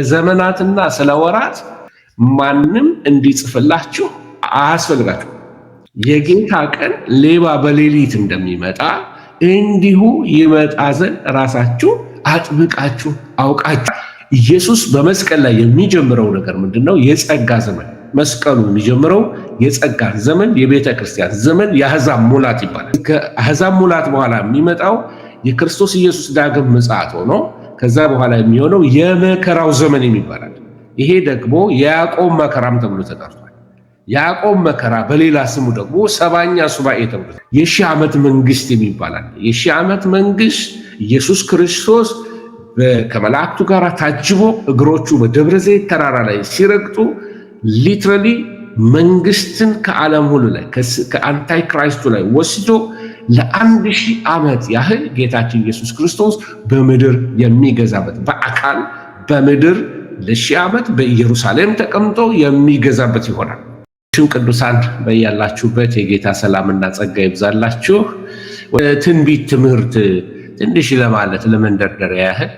ዘመናትና ስለወራት ማንም እንዲጽፍላችሁ አያስፈልጋችሁ። የጌታ ቀን ሌባ በሌሊት እንደሚመጣ እንዲሁ ይመጣ ዘንድ ራሳችሁ አጥብቃችሁ አውቃችሁ። ኢየሱስ በመስቀል ላይ የሚጀምረው ነገር ምንድነው? የጸጋ ዘመን። መስቀሉ የሚጀምረው የጸጋ ዘመን፣ የቤተ ክርስቲያን ዘመን፣ የአሕዛብ ሙላት ይባላል። ከአሕዛብ ሙላት በኋላ የሚመጣው የክርስቶስ ኢየሱስ ዳግም ምጽአት ሆኖ ከዛ በኋላ የሚሆነው የመከራው ዘመን የሚባላል። ይሄ ደግሞ የያዕቆብ መከራም ተብሎ ተጠርቷል። ያዕቆብ መከራ በሌላ ስሙ ደግሞ ሰባኛ ሱባኤ ተብሎ የሺህ ዓመት መንግስት የሚባላል። የሺህ ዓመት መንግስት ኢየሱስ ክርስቶስ ከመላእክቱ ጋር ታጅቦ እግሮቹ በደብረ ዘይት ተራራ ላይ ሲረግጡ ሊትራሊ መንግስትን ከዓለም ሁሉ ላይ ከአንታይ ክራይስቱ ላይ ወስዶ ለ1000 ዓመት ያህል ጌታችን ኢየሱስ ክርስቶስ በምድር የሚገዛበት በአካል በምድር ለ1000 ዓመት በኢየሩሳሌም ተቀምጦ የሚገዛበት ይሆናል። ቅዱሳን በያላችሁበት የጌታ ሰላምና ጸጋ ይብዛላችሁ። ትንቢት ትምህርት ትንሽ ለማለት ለመንደርደሪያ ያህል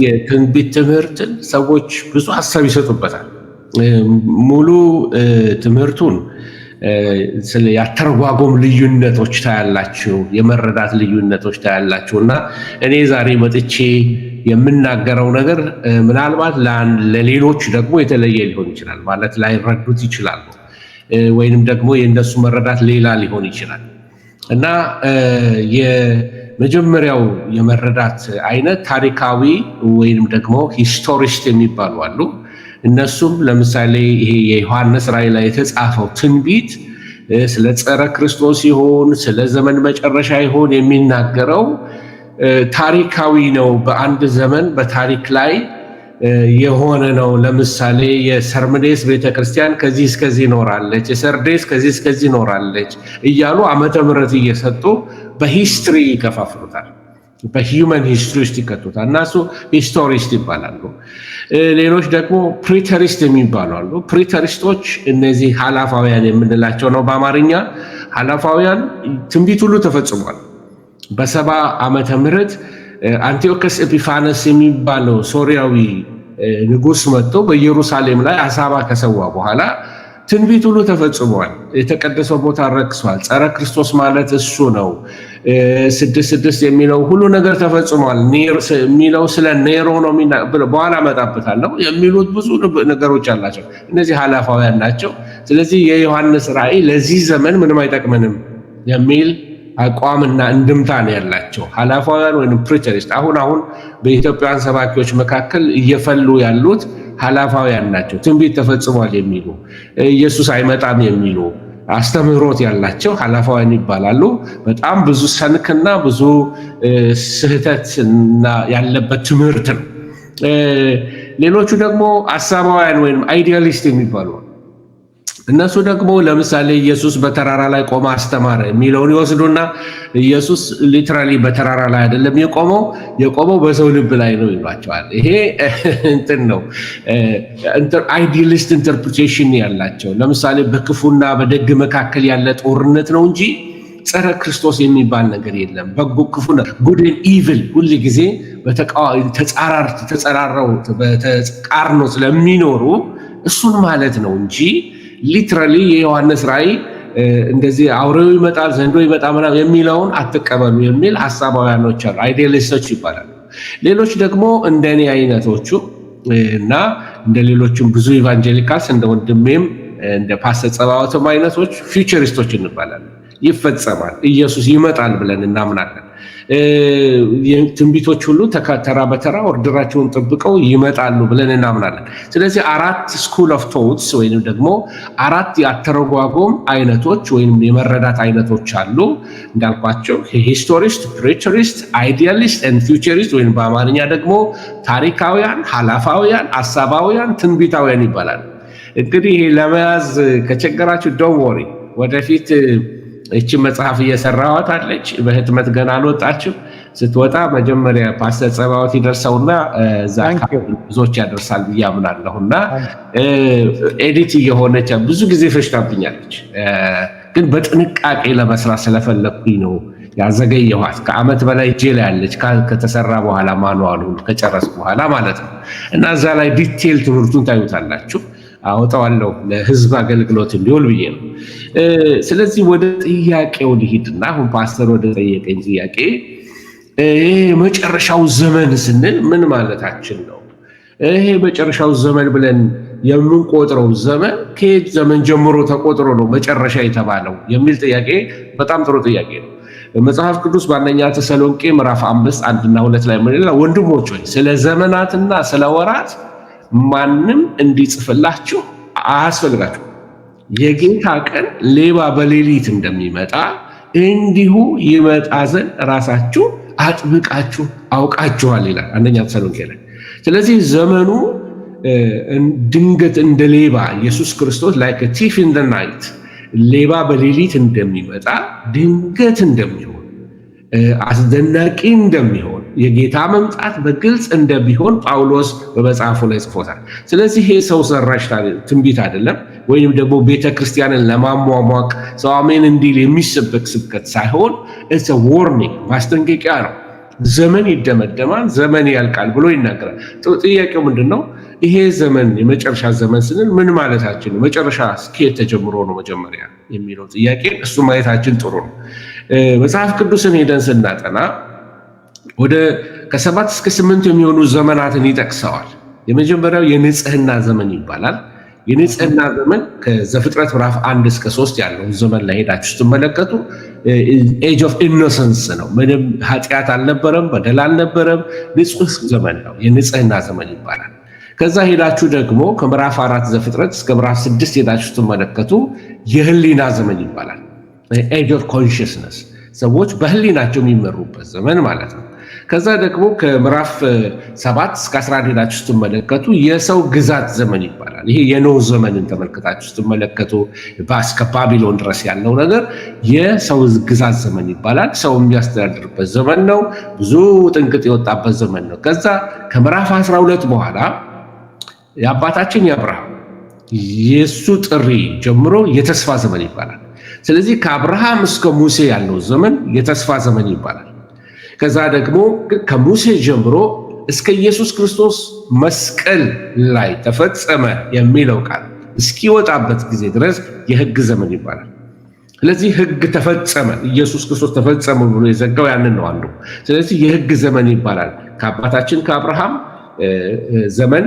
የትንቢት ትምህርትን ሰዎች ብዙ ሐሳብ ይሰጡበታል። ሙሉ ትምህርቱን ስለ ያተረጓጎም ልዩነቶች ታያላችሁ፣ የመረዳት ልዩነቶች ታያላችሁና እኔ ዛሬ መጥቼ የምናገረው ነገር ምናልባት ለሌሎች ደግሞ የተለየ ሊሆን ይችላል። ማለት ላይረዱት ይችላሉ፣ ወይንም ደግሞ የእነሱ መረዳት ሌላ ሊሆን ይችላል እና የመጀመሪያው የመረዳት አይነት ታሪካዊ ወይንም ደግሞ ሂስቶሪስት የሚባሉ አሉ። እነሱም ለምሳሌ ይሄ የዮሐንስ ራእይ ላይ የተጻፈው ትንቢት ስለ ጸረ ክርስቶስ ይሆን ስለ ዘመን መጨረሻ ይሆን የሚናገረው ታሪካዊ ነው። በአንድ ዘመን በታሪክ ላይ የሆነ ነው። ለምሳሌ የሰርምዴስ ቤተክርስቲያን ከዚህ እስከዚህ ኖራለች፣ የሰርዴስ ከዚህ እስከዚህ ኖራለች እያሉ ዓመተ ምሕረት እየሰጡ በሂስትሪ ይከፋፍሉታል። በሂውመን ሂስትሪ ውስጥ ይከቱታል እና እሱ ሂስቶሪስት ይባላሉ። ሌሎች ደግሞ ፕሪተሪስት የሚባሉ አሉ። ፕሪተሪስቶች እነዚህ ኃላፋውያን የምንላቸው ነው በአማርኛ። ኃላፋውያን ትንቢት ሁሉ ተፈጽሟል። በ70 ዓመተ ምህረት አንቲዮከስ ኤጲፋነስ የሚባለው ሶሪያዊ ንጉስ መጥቶ በኢየሩሳሌም ላይ አሳባ ከሰዋ በኋላ ትንቢት ሁሉ ተፈጽሟል። የተቀደሰው ቦታ ረክሷል። ጸረ ክርስቶስ ማለት እሱ ነው። 6:6 የሚለው ሁሉ ነገር ተፈጽሟል። የሚለው ስለ ኔሮ ነው። በኋላ እመጣበታለሁ የሚሉት ብዙ ነገሮች አላቸው። እነዚህ ኃላፋውያን ናቸው። ስለዚህ የዮሐንስ ራእይ ለዚህ ዘመን ምንም አይጠቅመንም የሚል አቋምና እንድምታ ነው ያላቸው ኃላፋውያን ወይም ፕሪተሪስት። አሁን በኢትዮጵያውያን ሰባኪዎች መካከል እየፈሉ ያሉት ኃላፋውያን ናቸው። ትንቢት ተፈጽሟል የሚሉ ኢየሱስ አይመጣም የሚሉ አስተምህሮት ያላቸው ኃላፋውያን ይባላሉ። በጣም ብዙ ሰንክና ብዙ ስህተትና ያለበት ትምህርት ነው። ሌሎቹ ደግሞ አሳባውያን ወይም አይዲያሊስት የሚባሉ እነሱ ደግሞ ለምሳሌ ኢየሱስ በተራራ ላይ ቆመ አስተማረ የሚለውን ይወስዱና ኢየሱስ ሊትራሊ በተራራ ላይ አይደለም የቆመው በሰው ልብ ላይ ነው ይሏቸዋል። ይሄ እንትን ነው አይዲያሊስት ኢንተርፕሪቴሽን ያላቸው። ለምሳሌ በክፉና በደግ መካከል ያለ ጦርነት ነው እንጂ ጸረ ክርስቶስ የሚባል ነገር የለም። በጎ ክፉ ጉድ ኤንድ ኢቪል ሁሉ ጊዜ ተጸራርተው በተቃርኖ ስለሚኖሩ እሱን ማለት ነው እንጂ ሊትራሊ የዮሐንስ ራእይ እንደዚህ አውሬው ይመጣል ዘንዶ ይመጣል ምናምን የሚለውን አትቀበሉ የሚል ሐሳባውያኖች አሉ። አይዲያሊስቶች ይባላሉ። ሌሎች ደግሞ እንደኔ አይነቶቹ እና እንደ ሌሎችም ብዙ ኢቫንጀሊካልስ እንደ ወንድሜም እንደ ፓስተር ጸባዖትም አይነቶች ፊውቸሪስቶች እንባላለን። ይፈጸማል፣ ኢየሱስ ይመጣል ብለን እናምናለን። ትንቢቶች ሁሉ ተራ በተራ ኦርደራቸውን ጠብቀው ይመጣሉ ብለን እናምናለን። ስለዚህ 4 ስኩል ኦፍ ቶትስ ወይም ደግሞ 4 የአተረጓጎም አይነቶች ወይም የመረዳት አይነቶች አሉ። እንዳልኳቸው ሂስቶሪስት፣ ፕሪተሪስት፣ አይዲያሊስት ኤንድ ፊውቸሪስት ወይም በአማርኛ ደግሞ ታሪካውያን፣ ሐላፋውያን፣ አሳባውያን፣ ትንቢታውያን ይባላል። እንግዲህ ለመያዝ ከቸገራችሁ ዶንት ወሪ ወደፊት እቺ መጽሐፍ እየሰራኋት አለች። በህትመት ገና አልወጣችም። ስትወጣ መጀመሪያ ፓስተር ጸባዖት ይደርሰውና እዛ ብዙዎች ያደርሳል ብዬ አምናለሁና ኤዲት እየሆነች ብዙ ጊዜ ፈጅታብኛለች። ግን በጥንቃቄ ለመስራት ስለፈለኩኝ ነው ያዘገየኋት ከዓመት በላይ እጄ ላይ ያለች ከተሰራ በኋላ ማኑዋሉን ከጨረስኩ በኋላ ማለት ነው። እና እዛ ላይ ዲቴል ትምህርቱን ታዩታላችሁ። አወጣዋለሁ ለህዝብ አገልግሎት እንዲውል ብዬ ነው። ስለዚህ ወደ ጥያቄው ልሂድና አሁን ፓስተር ወደ ጠየቀኝ ጥያቄ መጨረሻው ዘመን ስንል ምን ማለታችን ነው? ይሄ መጨረሻው ዘመን ብለን የምንቆጥረው ዘመን ከየት ዘመን ጀምሮ ተቆጥሮ ነው መጨረሻ የተባለው የሚል ጥያቄ በጣም ጥሩ ጥያቄ ነው። መጽሐፍ ቅዱስ በአንደኛ ተሰሎንቄ ምዕራፍ 5 1 እና 2 ላይ ምን ይላል? ወንድሞች ሆይ ስለ ዘመናትና ስለ ወራት ማንም እንዲጽፍላችሁ አያስፈልጋችሁ። የጌታ ቀን ሌባ በሌሊት እንደሚመጣ እንዲሁ ይመጣ ዘንድ ራሳችሁ አጥብቃችሁ አውቃችኋል ይላል አንደኛ ተሰሎንቄ ላይ። ስለዚህ ዘመኑ ድንገት እንደ ሌባ ኢየሱስ ክርስቶስ ላይክ ቲፍ ኢን ዘ ናይት ሌባ በሌሊት እንደሚመጣ ድንገት እንደሚሆን አስደናቂ እንደሚሆን የጌታ መምጣት በግልጽ እንደሚሆን ጳውሎስ በመጽሐፉ ላይ ጽፎታል። ስለዚህ ይሄ ሰው ሰራሽ ትንቢት አይደለም፣ ወይም ደግሞ ቤተክርስቲያንን ለማሟሟቅ ሰው አሜን እንዲል የሚሰበክ ስብከት ሳይሆን ኢትስ አ ዋርኒንግ ማስጠንቀቂያ ነው። ዘመን ይደመደማል፣ ዘመን ያልቃል ብሎ ይናገራል። ጥያቄው ምንድነው? ይሄ ዘመን የመጨረሻ ዘመን ስንል ምን ማለታችን ነው? መጨረሻ ከየት ተጀምሮ ነው መጀመሪያ የሚለው ጥያቄ እሱ ማየታችን ጥሩ ነው። መጽሐፍ ቅዱስን ሄደን ስናጠና ወደ ከ7 እስከ 8 የሚሆኑ ዘመናትን ይጠቅሰዋል። የመጀመሪያው የንጽህና ዘመን ይባላል። የንጽህና ዘመን ከዘፍጥረት ምዕራፍ 1 እስከ 3 ያለው ዘመን ላይ ሄዳችሁ ስትመለከቱ ኤጅ ኦፍ ኢኖሰንስ ነው። ምንም ኃጢአት አልነበረም፣ በደል አልነበረም፣ ንጹህ ዘመን ነው። የንጽህና ዘመን ይባላል። ከዛ ሄዳችሁ ደግሞ ከምዕራፍ 4 ዘፍጥረት እስከ ምዕራፍ 6 ሄዳችሁ ስትመለከቱ የህሊና ዘመን ይባላል። ኤጅ ኦፍ ኮንሽስነስ፣ ሰዎች በህሊናቸው የሚመሩበት ዘመን ማለት ነው። ከዛ ደግሞ ከምዕራፍ 7 እስከ 11 ሄዳችሁ ስትመለከቱ የሰው ግዛት ዘመን ይባላል። ይሄ የኖህ ዘመንን ተመልክታችሁ ስትመለከቱ እስከ ባቢሎን ድረስ ያለው ነገር የሰው ግዛት ዘመን ይባላል። ሰው የሚያስተዳድርበት ዘመን ነው። ብዙ ጥንቅጥ የወጣበት ዘመን ነው። ከዛ ከምዕራፍ 12 በኋላ የአባታችን የአብርሃም የሱ ጥሪ ጀምሮ የተስፋ ዘመን ይባላል። ስለዚህ ከአብርሃም እስከ ሙሴ ያለው ዘመን የተስፋ ዘመን ይባላል። ከዛ ደግሞ ከሙሴ ጀምሮ እስከ ኢየሱስ ክርስቶስ መስቀል ላይ ተፈጸመ የሚለው ቃል እስኪወጣበት ጊዜ ድረስ የሕግ ዘመን ይባላል። ስለዚህ ሕግ ተፈጸመ፣ ኢየሱስ ክርስቶስ ተፈጸመ ብሎ የዘጋው ያንን ነው አንዱ። ስለዚህ የሕግ ዘመን ይባላል። ከአባታችን ከአብርሃም ዘመን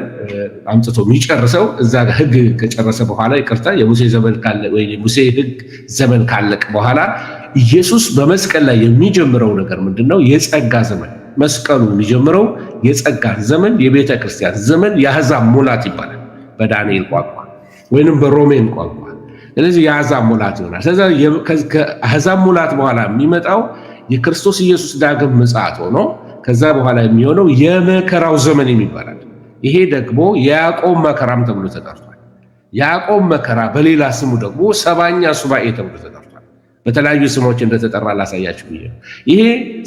አምጥቶ የሚጨርሰው እዛ ሕግ ከጨረሰ በኋላ ይቅርታ፣ የሙሴ ዘመን ካለ ወይ የሙሴ ሕግ ዘመን ካለቀ በኋላ ኢየሱስ በመስቀል ላይ የሚጀምረው ነገር ምንድነው? የጸጋ ዘመን። መስቀሉ የሚጀምረው የጸጋ ዘመን፣ የቤተ ክርስቲያን ዘመን፣ የአሕዛብ ሙላት ይባላል በዳንኤል ቋንቋ ወይንም በሮሜን ቋንቋ። ስለዚህ የአሕዛብ ሙላት ይሆናል። ስለዚህ ከአሕዛብ ሙላት በኋላ የሚመጣው የክርስቶስ ኢየሱስ ዳግም ምጽአት ሆኖ ከዛ በኋላ የሚሆነው የመከራው ዘመን ይባላል። ይሄ ደግሞ የያዕቆብ መከራም ተብሎ ተጠርቷል። ያዕቆብ መከራ በሌላ ስሙ ደግሞ 7ኛ ሱባኤ ተብሎ ተጠርቷል። በተለያዩ ስሞች እንደተጠራ ላሳያችሁ ብዬ ነው። ይሄ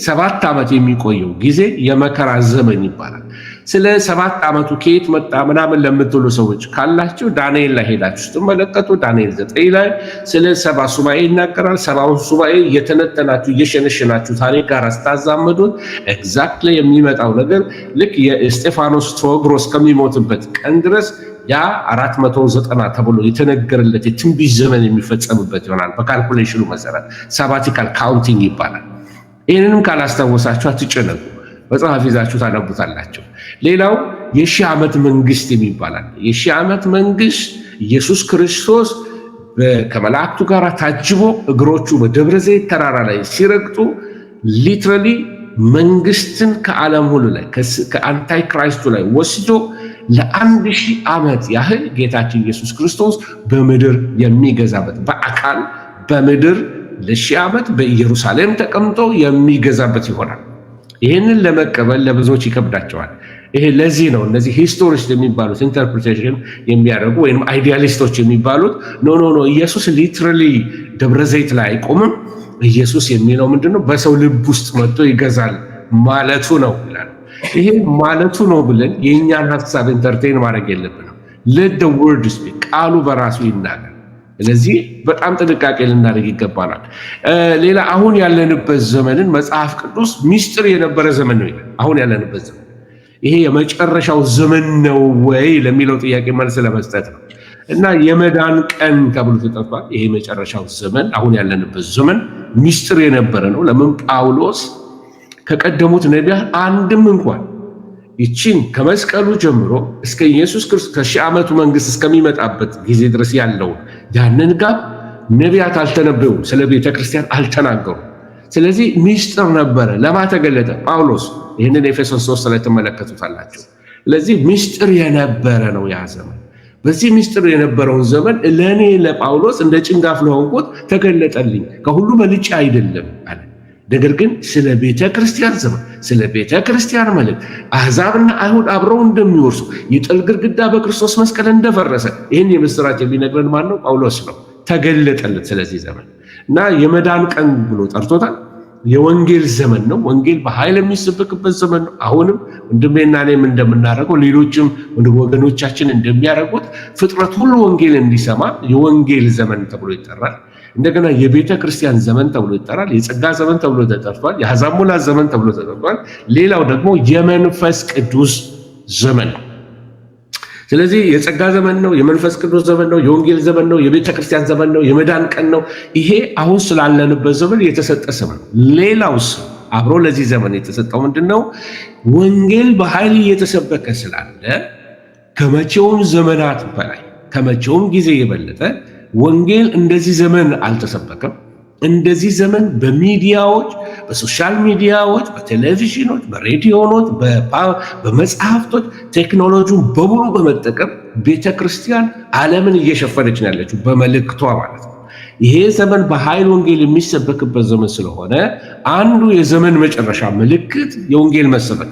7 ዓመት የሚቆየው ጊዜ የመከራ ዘመን ይባላል። ስለ 7 ዓመቱ ከየት መጣ ምናምን ለምትሉ ሰዎች ካላችሁ ዳንኤል ላይ ሄዳችሁ ስትመለከቱ ዳንኤል 9 ላይ ስለ 7 ሱባኤ ይናገራል። 7ውን ሱባኤ እየተነተናችሁ እየሸነሸናችሁ ታሪክ ጋር ስታዛምዱት ኤግዛክትሊ የሚመጣው ነገር ልክ የእስጢፋኖስ ተወግሮ እስከሚሞትበት ቀን ድረስ ያ 490 ተብሎ የተነገረለት የትንቢት ዘመን የሚፈጸምበት ይሆናል። በካልኩሌሽኑ መሰረት ሳባቲካል ካውንቲንግ ይባላል። ይህንንም ካላስታወሳችሁ አትጨነቁ፣ መጽሐፍ ይዛችሁ ታነቡታላችሁ። ሌላው የሺህ ዓመት መንግስት የሚባላል። የሺህ ዓመት መንግስት ኢየሱስ ክርስቶስ ከመላእክቱ ጋር ታጅቦ እግሮቹ በደብረ ዘይት ተራራ ላይ ሲረግጡ ሊትራሊ መንግስትን ከዓለም ሁሉ ላይ ከአንታይ ክራይስቱ ላይ ወስዶ ለ1000 ዓመት ያህል ጌታችን ኢየሱስ ክርስቶስ በምድር የሚገዛበት በአካል በምድር ለ1000 ዓመት በኢየሩሳሌም ተቀምጦ የሚገዛበት ይሆናል። ይህንን ለመቀበል ለብዙዎች ይከብዳቸዋል። ይሄ ለዚህ ነው እነዚህ ሂስቶሪስት የሚባሉት ኢንተርፕሪቴሽን የሚያደርጉ ወይም አይዲያሊስቶች የሚባሉት ኖ ኢየሱስ ሊትራሊ ደብረ ዘይት ላይ አይቆምም። ኢየሱስ የሚለው ምንድነው? በሰው ልብ ውስጥ መጥቶ ይገዛል ማለቱ ነው ይላል። ይሄ ማለቱ ነው ብለን የእኛን ሀሳብ ኢንተርቴን ማድረግ የለብንም። let the word speak፣ ቃሉ በራሱ ይናገር። ስለዚህ በጣም ጥንቃቄ ልናደርግ ይገባናል። ሌላ አሁን ያለንበት ዘመንን መጽሐፍ ቅዱስ ሚስጥር የነበረ ዘመን ነው ይላል። አሁን ያለንበት ዘመን ይሄ የመጨረሻው ዘመን ነው ወይ ለሚለው ጥያቄ መልስ ለመስጠት ነው እና የመዳን ቀን ተብሎ ተጠርቷል። ይሄ የመጨረሻው ዘመን አሁን ያለንበት ዘመን ሚስጥር የነበረ ነው። ለምን ጳውሎስ ከቀደሙት ነቢያት አንድም እንኳን ይችን ከመስቀሉ ጀምሮ እስከ ኢየሱስ ክርስቶስ ከሺህ ዓመቱ መንግስት እስከሚመጣበት ጊዜ ድረስ ያለው ያንን ጋር ነቢያት አልተነበዩም፣ ስለ ቤተ ክርስቲያን አልተናገሩም። ስለዚህ ሚስጥር ነበረ። ለማ ተገለጠ? ጳውሎስ። ይህንን ኤፌሶን 3 ላይ ትመለከቱታላችሁ። ስለዚህ ሚስጥር የነበረ ነው ያ ዘመን። በዚህ ሚስጥር የነበረውን ዘመን ለእኔ ለጳውሎስ እንደ ጭንጋፍ ለሆንኩት ተገለጠልኝ፣ ከሁሉ በልጬ አይደለም አለ። ነገር ግን ስለ ቤተ ክርስቲያን ዘመን፣ ስለ ቤተ ክርስቲያን መልእክት አሕዛብና አይሁድ አብረው እንደሚወርሱ የጥል ግድግዳ በክርስቶስ መስቀል እንደፈረሰ ይህን የምስራች የሚነግረን ማን ነው? ጳውሎስ ነው። ተገለጠለት ስለዚህ ዘመን እና የመዳን ቀን ብሎ ጠርቶታል። የወንጌል ዘመን ነው። ወንጌል በኃይል የሚሰበክበት ዘመን ነው። አሁንም ወንድሜና እኔም እንደምናደርገው ሌሎችም ወገኖቻችን እንደሚያደርጉት ፍጥረት ሁሉ ወንጌል እንዲሰማ የወንጌል ዘመን ተብሎ ይጠራል። እንደገና የቤተ ክርስቲያን ዘመን ተብሎ ይጠራል። የጸጋ ዘመን ተብሎ ተጠርቷል። የአሕዛብ ሙላት ዘመን ተብሎ ተጠርቷል። ሌላው ደግሞ የመንፈስ ቅዱስ ዘመን ነው። ስለዚህ የጸጋ ዘመን ነው፣ የመንፈስ ቅዱስ ዘመን ነው፣ የወንጌል ዘመን ነው፣ የቤተ ክርስቲያን ዘመን ነው፣ የመዳን ቀን ነው። ይሄ አሁን ስላለንበት ዘመን የተሰጠ ስም ነው። ሌላው ስም አብሮ ለዚህ ዘመን የተሰጠው ምንድን ነው? ወንጌል በኃይል እየተሰበከ ስላለ ከመቼውም ዘመናት በላይ ከመቼውም ጊዜ የበለጠ ወንጌል እንደዚህ ዘመን አልተሰበከም። እንደዚህ ዘመን በሚዲያዎች፣ በሶሻል ሚዲያዎች፣ በቴሌቪዥኖች፣ በሬዲዮኖች፣ በመጽሐፍቶች ቴክኖሎጂውን በሙሉ በመጠቀም ቤተክርስቲያን ዓለምን እየሸፈነች ነው ያለችው በመልእክቷ ማለት ነው። ይሄ ዘመን በኃይል ወንጌል የሚሰበክበት ዘመን ስለሆነ አንዱ የዘመን መጨረሻ ምልክት የወንጌል መሰበክ።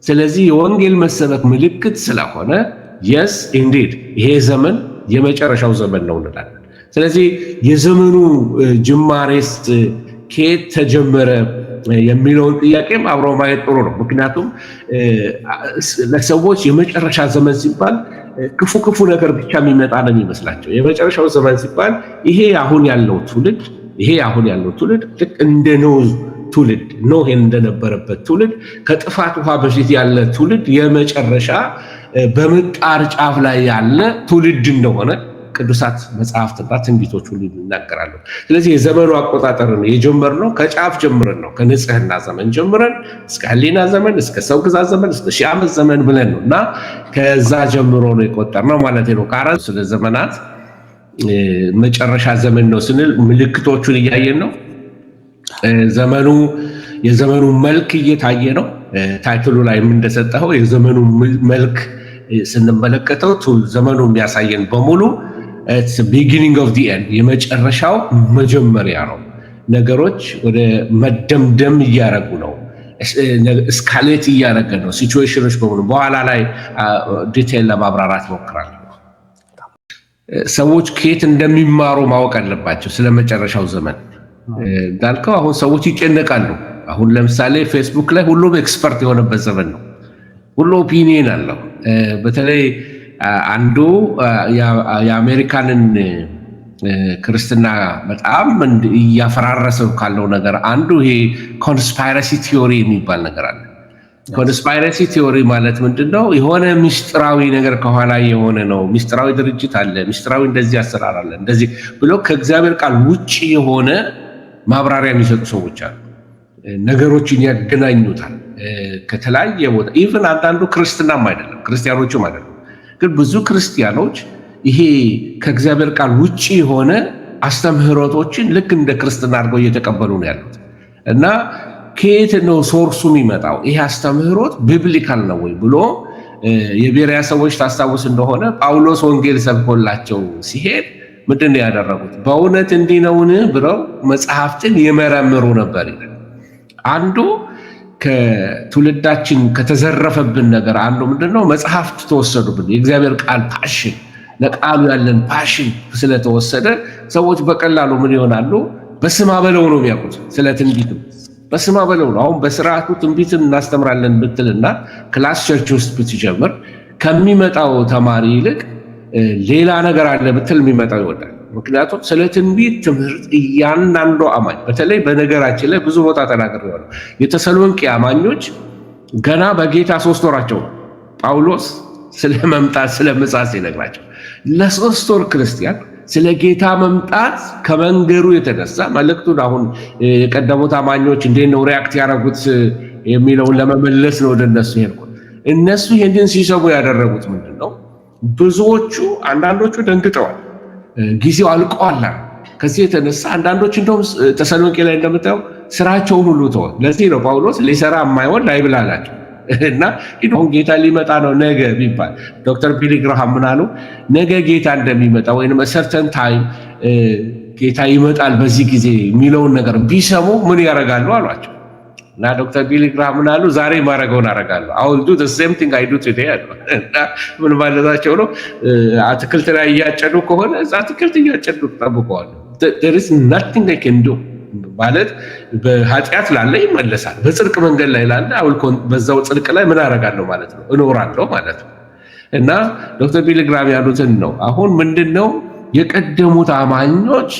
ስለዚህ የወንጌል መሰበክ ምልክት ስለሆነ የስ ኢንዲድ ይሄ ዘመን የመጨረሻው ዘመን ነው እንላለን። ስለዚህ የዘመኑ ጅማሬስ ከየት ተጀመረ የሚለውን ጥያቄም አብሮ ማየት ጥሩ ነው። ምክንያቱም ለሰዎች የመጨረሻ ዘመን ሲባል ክፉ ነገር ብቻ የሚመጣ ነው የሚመስላቸው። የመጨረሻው ዘመን ሲባል ይሄ አሁን ያለው ትውልድ ልክ እንደ ኖህ ትውልድ ኖህ እንደነበረበት ትውልድ ከጥፋት ውሃ በፊት ያለ ትውልድ የመጨረሻ በምጣር ጫፍ ላይ ያለ ትውልድ እንደሆነ ቅዱሳት መጽሐፍትና ትንቢቶች ሁሉ ይናገራሉ። ስለዚህ የዘመኑ አቆጣጠር የጀመርነው ከጫፍ ጀምረን ነው። ከንጽህና ዘመን ጀምረን እስከ ሕሊና ዘመን፣ እስከ ሰው ግዛት ዘመን፣ እስከ ሺህ ዓመት ዘመን ብለን ነው እና ከዛ ጀምሮ ነው የቆጠርነው ማለት ነው። ከአራት ስለ ዘመናት መጨረሻ ዘመን ነው ስንል ምልክቶቹን እያየን ነው። የዘመኑ መልክ እየታየ ነው። ታይትሉ ላይ እንደሰጠኸው የዘመኑ መልክ ስንመለከተው ዘመኑ የሚያሳየን በሙሉ ቢጊኒንግ ኦፍ ዲ ኤንድ የመጨረሻው መጀመሪያ ነው። ነገሮች ወደ መደምደም እያረጉ ነው። እስካሌት እያረገ ነው። ሲቹዌሽኖች በሙሉ በኋላ ላይ ዲቴይል ለማብራራት ሞክራለሁ። ሰዎች ከየት እንደሚማሩ ማወቅ አለባቸው። ስለ መጨረሻው ዘመን እንዳልከው አሁን ሰዎች ይጨነቃሉ። አሁን ለምሳሌ ፌስቡክ ላይ ሁሉም ኤክስፐርት የሆነበት ዘመን ነው። ሁሉ ኦፒኒየን አለው። በተለይ አንዱ የአሜሪካንን ክርስትና በጣም እያፈራረሰው ካለው ነገር አንዱ ይሄ ኮንስፓይረሲ ቲዮሪ የሚባል ነገር አለ። ኮንስፓይረሲ ቲዮሪ ማለት ምንድነው? የሆነ ሚስጥራዊ ነገር ከኋላ የሆነ ነው። ሚስጥራዊ ድርጅት አለ፣ ሚስጥራዊ እንደዚህ አሰራር አለ፣ እንደዚህ ብሎ ከእግዚአብሔር ቃል ውጭ የሆነ ማብራሪያ የሚሰጡ ሰዎች አሉ። ነገሮችን ያገናኙታል ከተለያየ ቦታ። ኢቭን አንዳንዱ ክርስትናም አይደለም ክርስቲያኖችም አይደለም፣ ግን ብዙ ክርስቲያኖች ይሄ ከእግዚአብሔር ቃል ውጭ የሆነ አስተምህሮቶችን ልክ እንደ ክርስትና አድርገው እየተቀበሉ ነው ያሉት እና ከየት ነው ሶርሱ የሚመጣው? ይሄ አስተምህሮት ቢብሊካል ነው ወይ ብሎ የቤሪያ ሰዎች ታስታውስ እንደሆነ ጳውሎስ ወንጌል ሰብኮላቸው ሲሄድ ምንድን ነው ያደረጉት? በእውነት እንዲህ ነውን ብለው መጽሐፍትን ይመረምሩ ነበር ይላል። አንዱ ከትውልዳችን ከተዘረፈብን ነገር አንዱ ምንድነው? መጽሐፍት ተወሰዱብን። የእግዚአብሔር ቃል ፓሽን፣ ለቃሉ ያለን ፓሽን ስለተወሰደ ሰዎች በቀላሉ ምን ይሆናሉ? በስማ በለው ነው የሚያውቁት። ስለ ትንቢትም በስማ በለው ነው። አሁን በስርዓቱ ትንቢትን እናስተምራለን ብትልና ክላስ ቸርች ውስጥ ብትጀምር ከሚመጣው ተማሪ ይልቅ ሌላ ነገር አለ ብትል የሚመጣው ይወዳል። ምክንያቱም ስለ ትንቢት ትምህርት እያንዳንዱ አማኝ በተለይ በነገራችን ላይ ብዙ ቦታ ተናግሬዋለሁ። የተሰሎንቄ አማኞች ገና በጌታ 3 ወራቸው ጳውሎስ ስለ መምጣት ስለ ምጽአት ይነግራቸው ለ3 ወር ክርስቲያን ስለ ጌታ መምጣት ከመንገሩ የተነሳ መልእክቱን አሁን የቀደሙት አማኞች እንዴት ነው ሪአክት ያደረጉት የሚለውን ለመመለስ ነው ወደ እነሱ ሄድኩት። እነሱ ይህንን ሲሰሙ ያደረጉት ምንድን ነው? ብዙዎቹ አንዳንዶቹ ደንግጠዋል፣ ጊዜው አልቋል። ከዚህ የተነሳ አንዳንዶች እንደውም ተሰሎንቄ ላይ እንደምታየው ስራቸውን ሁሉ ተወ። ለዚህ ነው ጳውሎስ ሊሰራ የማይሆን ላይብላ አላቸው እና አሁን ጌታ ሊመጣ ነው ነገ ቢባል ዶክተር ቢሊ ግርሃም ምን አሉ? ነገ ጌታ እንደሚመጣ ወይም ሰርተን ታይም ጌታ ይመጣል በዚህ ጊዜ የሚለውን ነገር ቢሰሙ ምን ያደርጋሉ አሏቸው። እና ዶክተር ቢሊ ግርሃም ምን አሉ? ዛሬ ማድረገውን አደርጋለሁ። አሁን ዱ ዘ ሴም ቲንግ አይ ዱ ቱዴይ አሉ። እና ምን ማለታቸው ነው? አትክልት ላይ እያጨዱ ከሆነ እዛ አትክልት እያጨዱ ጠብቀዋል። there is nothing I can do ማለት በኃጢአት ላለ ይመለሳል፣ በጽድቅ መንገድ ላይ ላለ አውልኮን በዛው ጽድቅ ላይ ምን አደርጋለሁ ማለት ነው እኖራለሁ ማለት ነው። እና ዶክተር ቢሊ ግርሃም ያሉትን ነው። አሁን ምንድነው የቀደሙት አማኞች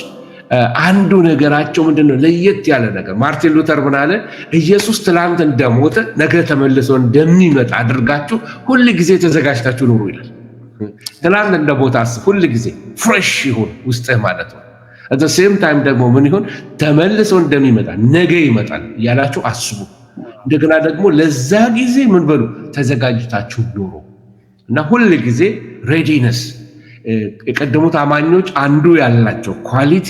አንዱ ነገራቸው ምንድነው ለየት ያለ ነገር? ማርቲን ሉተር ምን አለ? ኢየሱስ ትላንት እንደሞተ ነገ ተመልሶ እንደሚመጣ አድርጋችሁ ሁል ጊዜ ተዘጋጅታችሁ ኑሩ ይላል። ትላንት እንደሞተ አስብ፣ ሁል ጊዜ ፍሬሽ ይሁን ውስጥህ ማለት ነው። at the same time ደግሞ ምን ይሁን ተመልሶ እንደሚመጣ ነገ ይመጣል ያላችሁ አስቡ። እንደገና ደግሞ ለዛ ጊዜ ምን በሉ ተዘጋጅታችሁ ኑሩ እና ሁሉ ጊዜ ሬዲነስ። የቀደሙት አማኞች አንዱ ያላቸው ኳሊቲ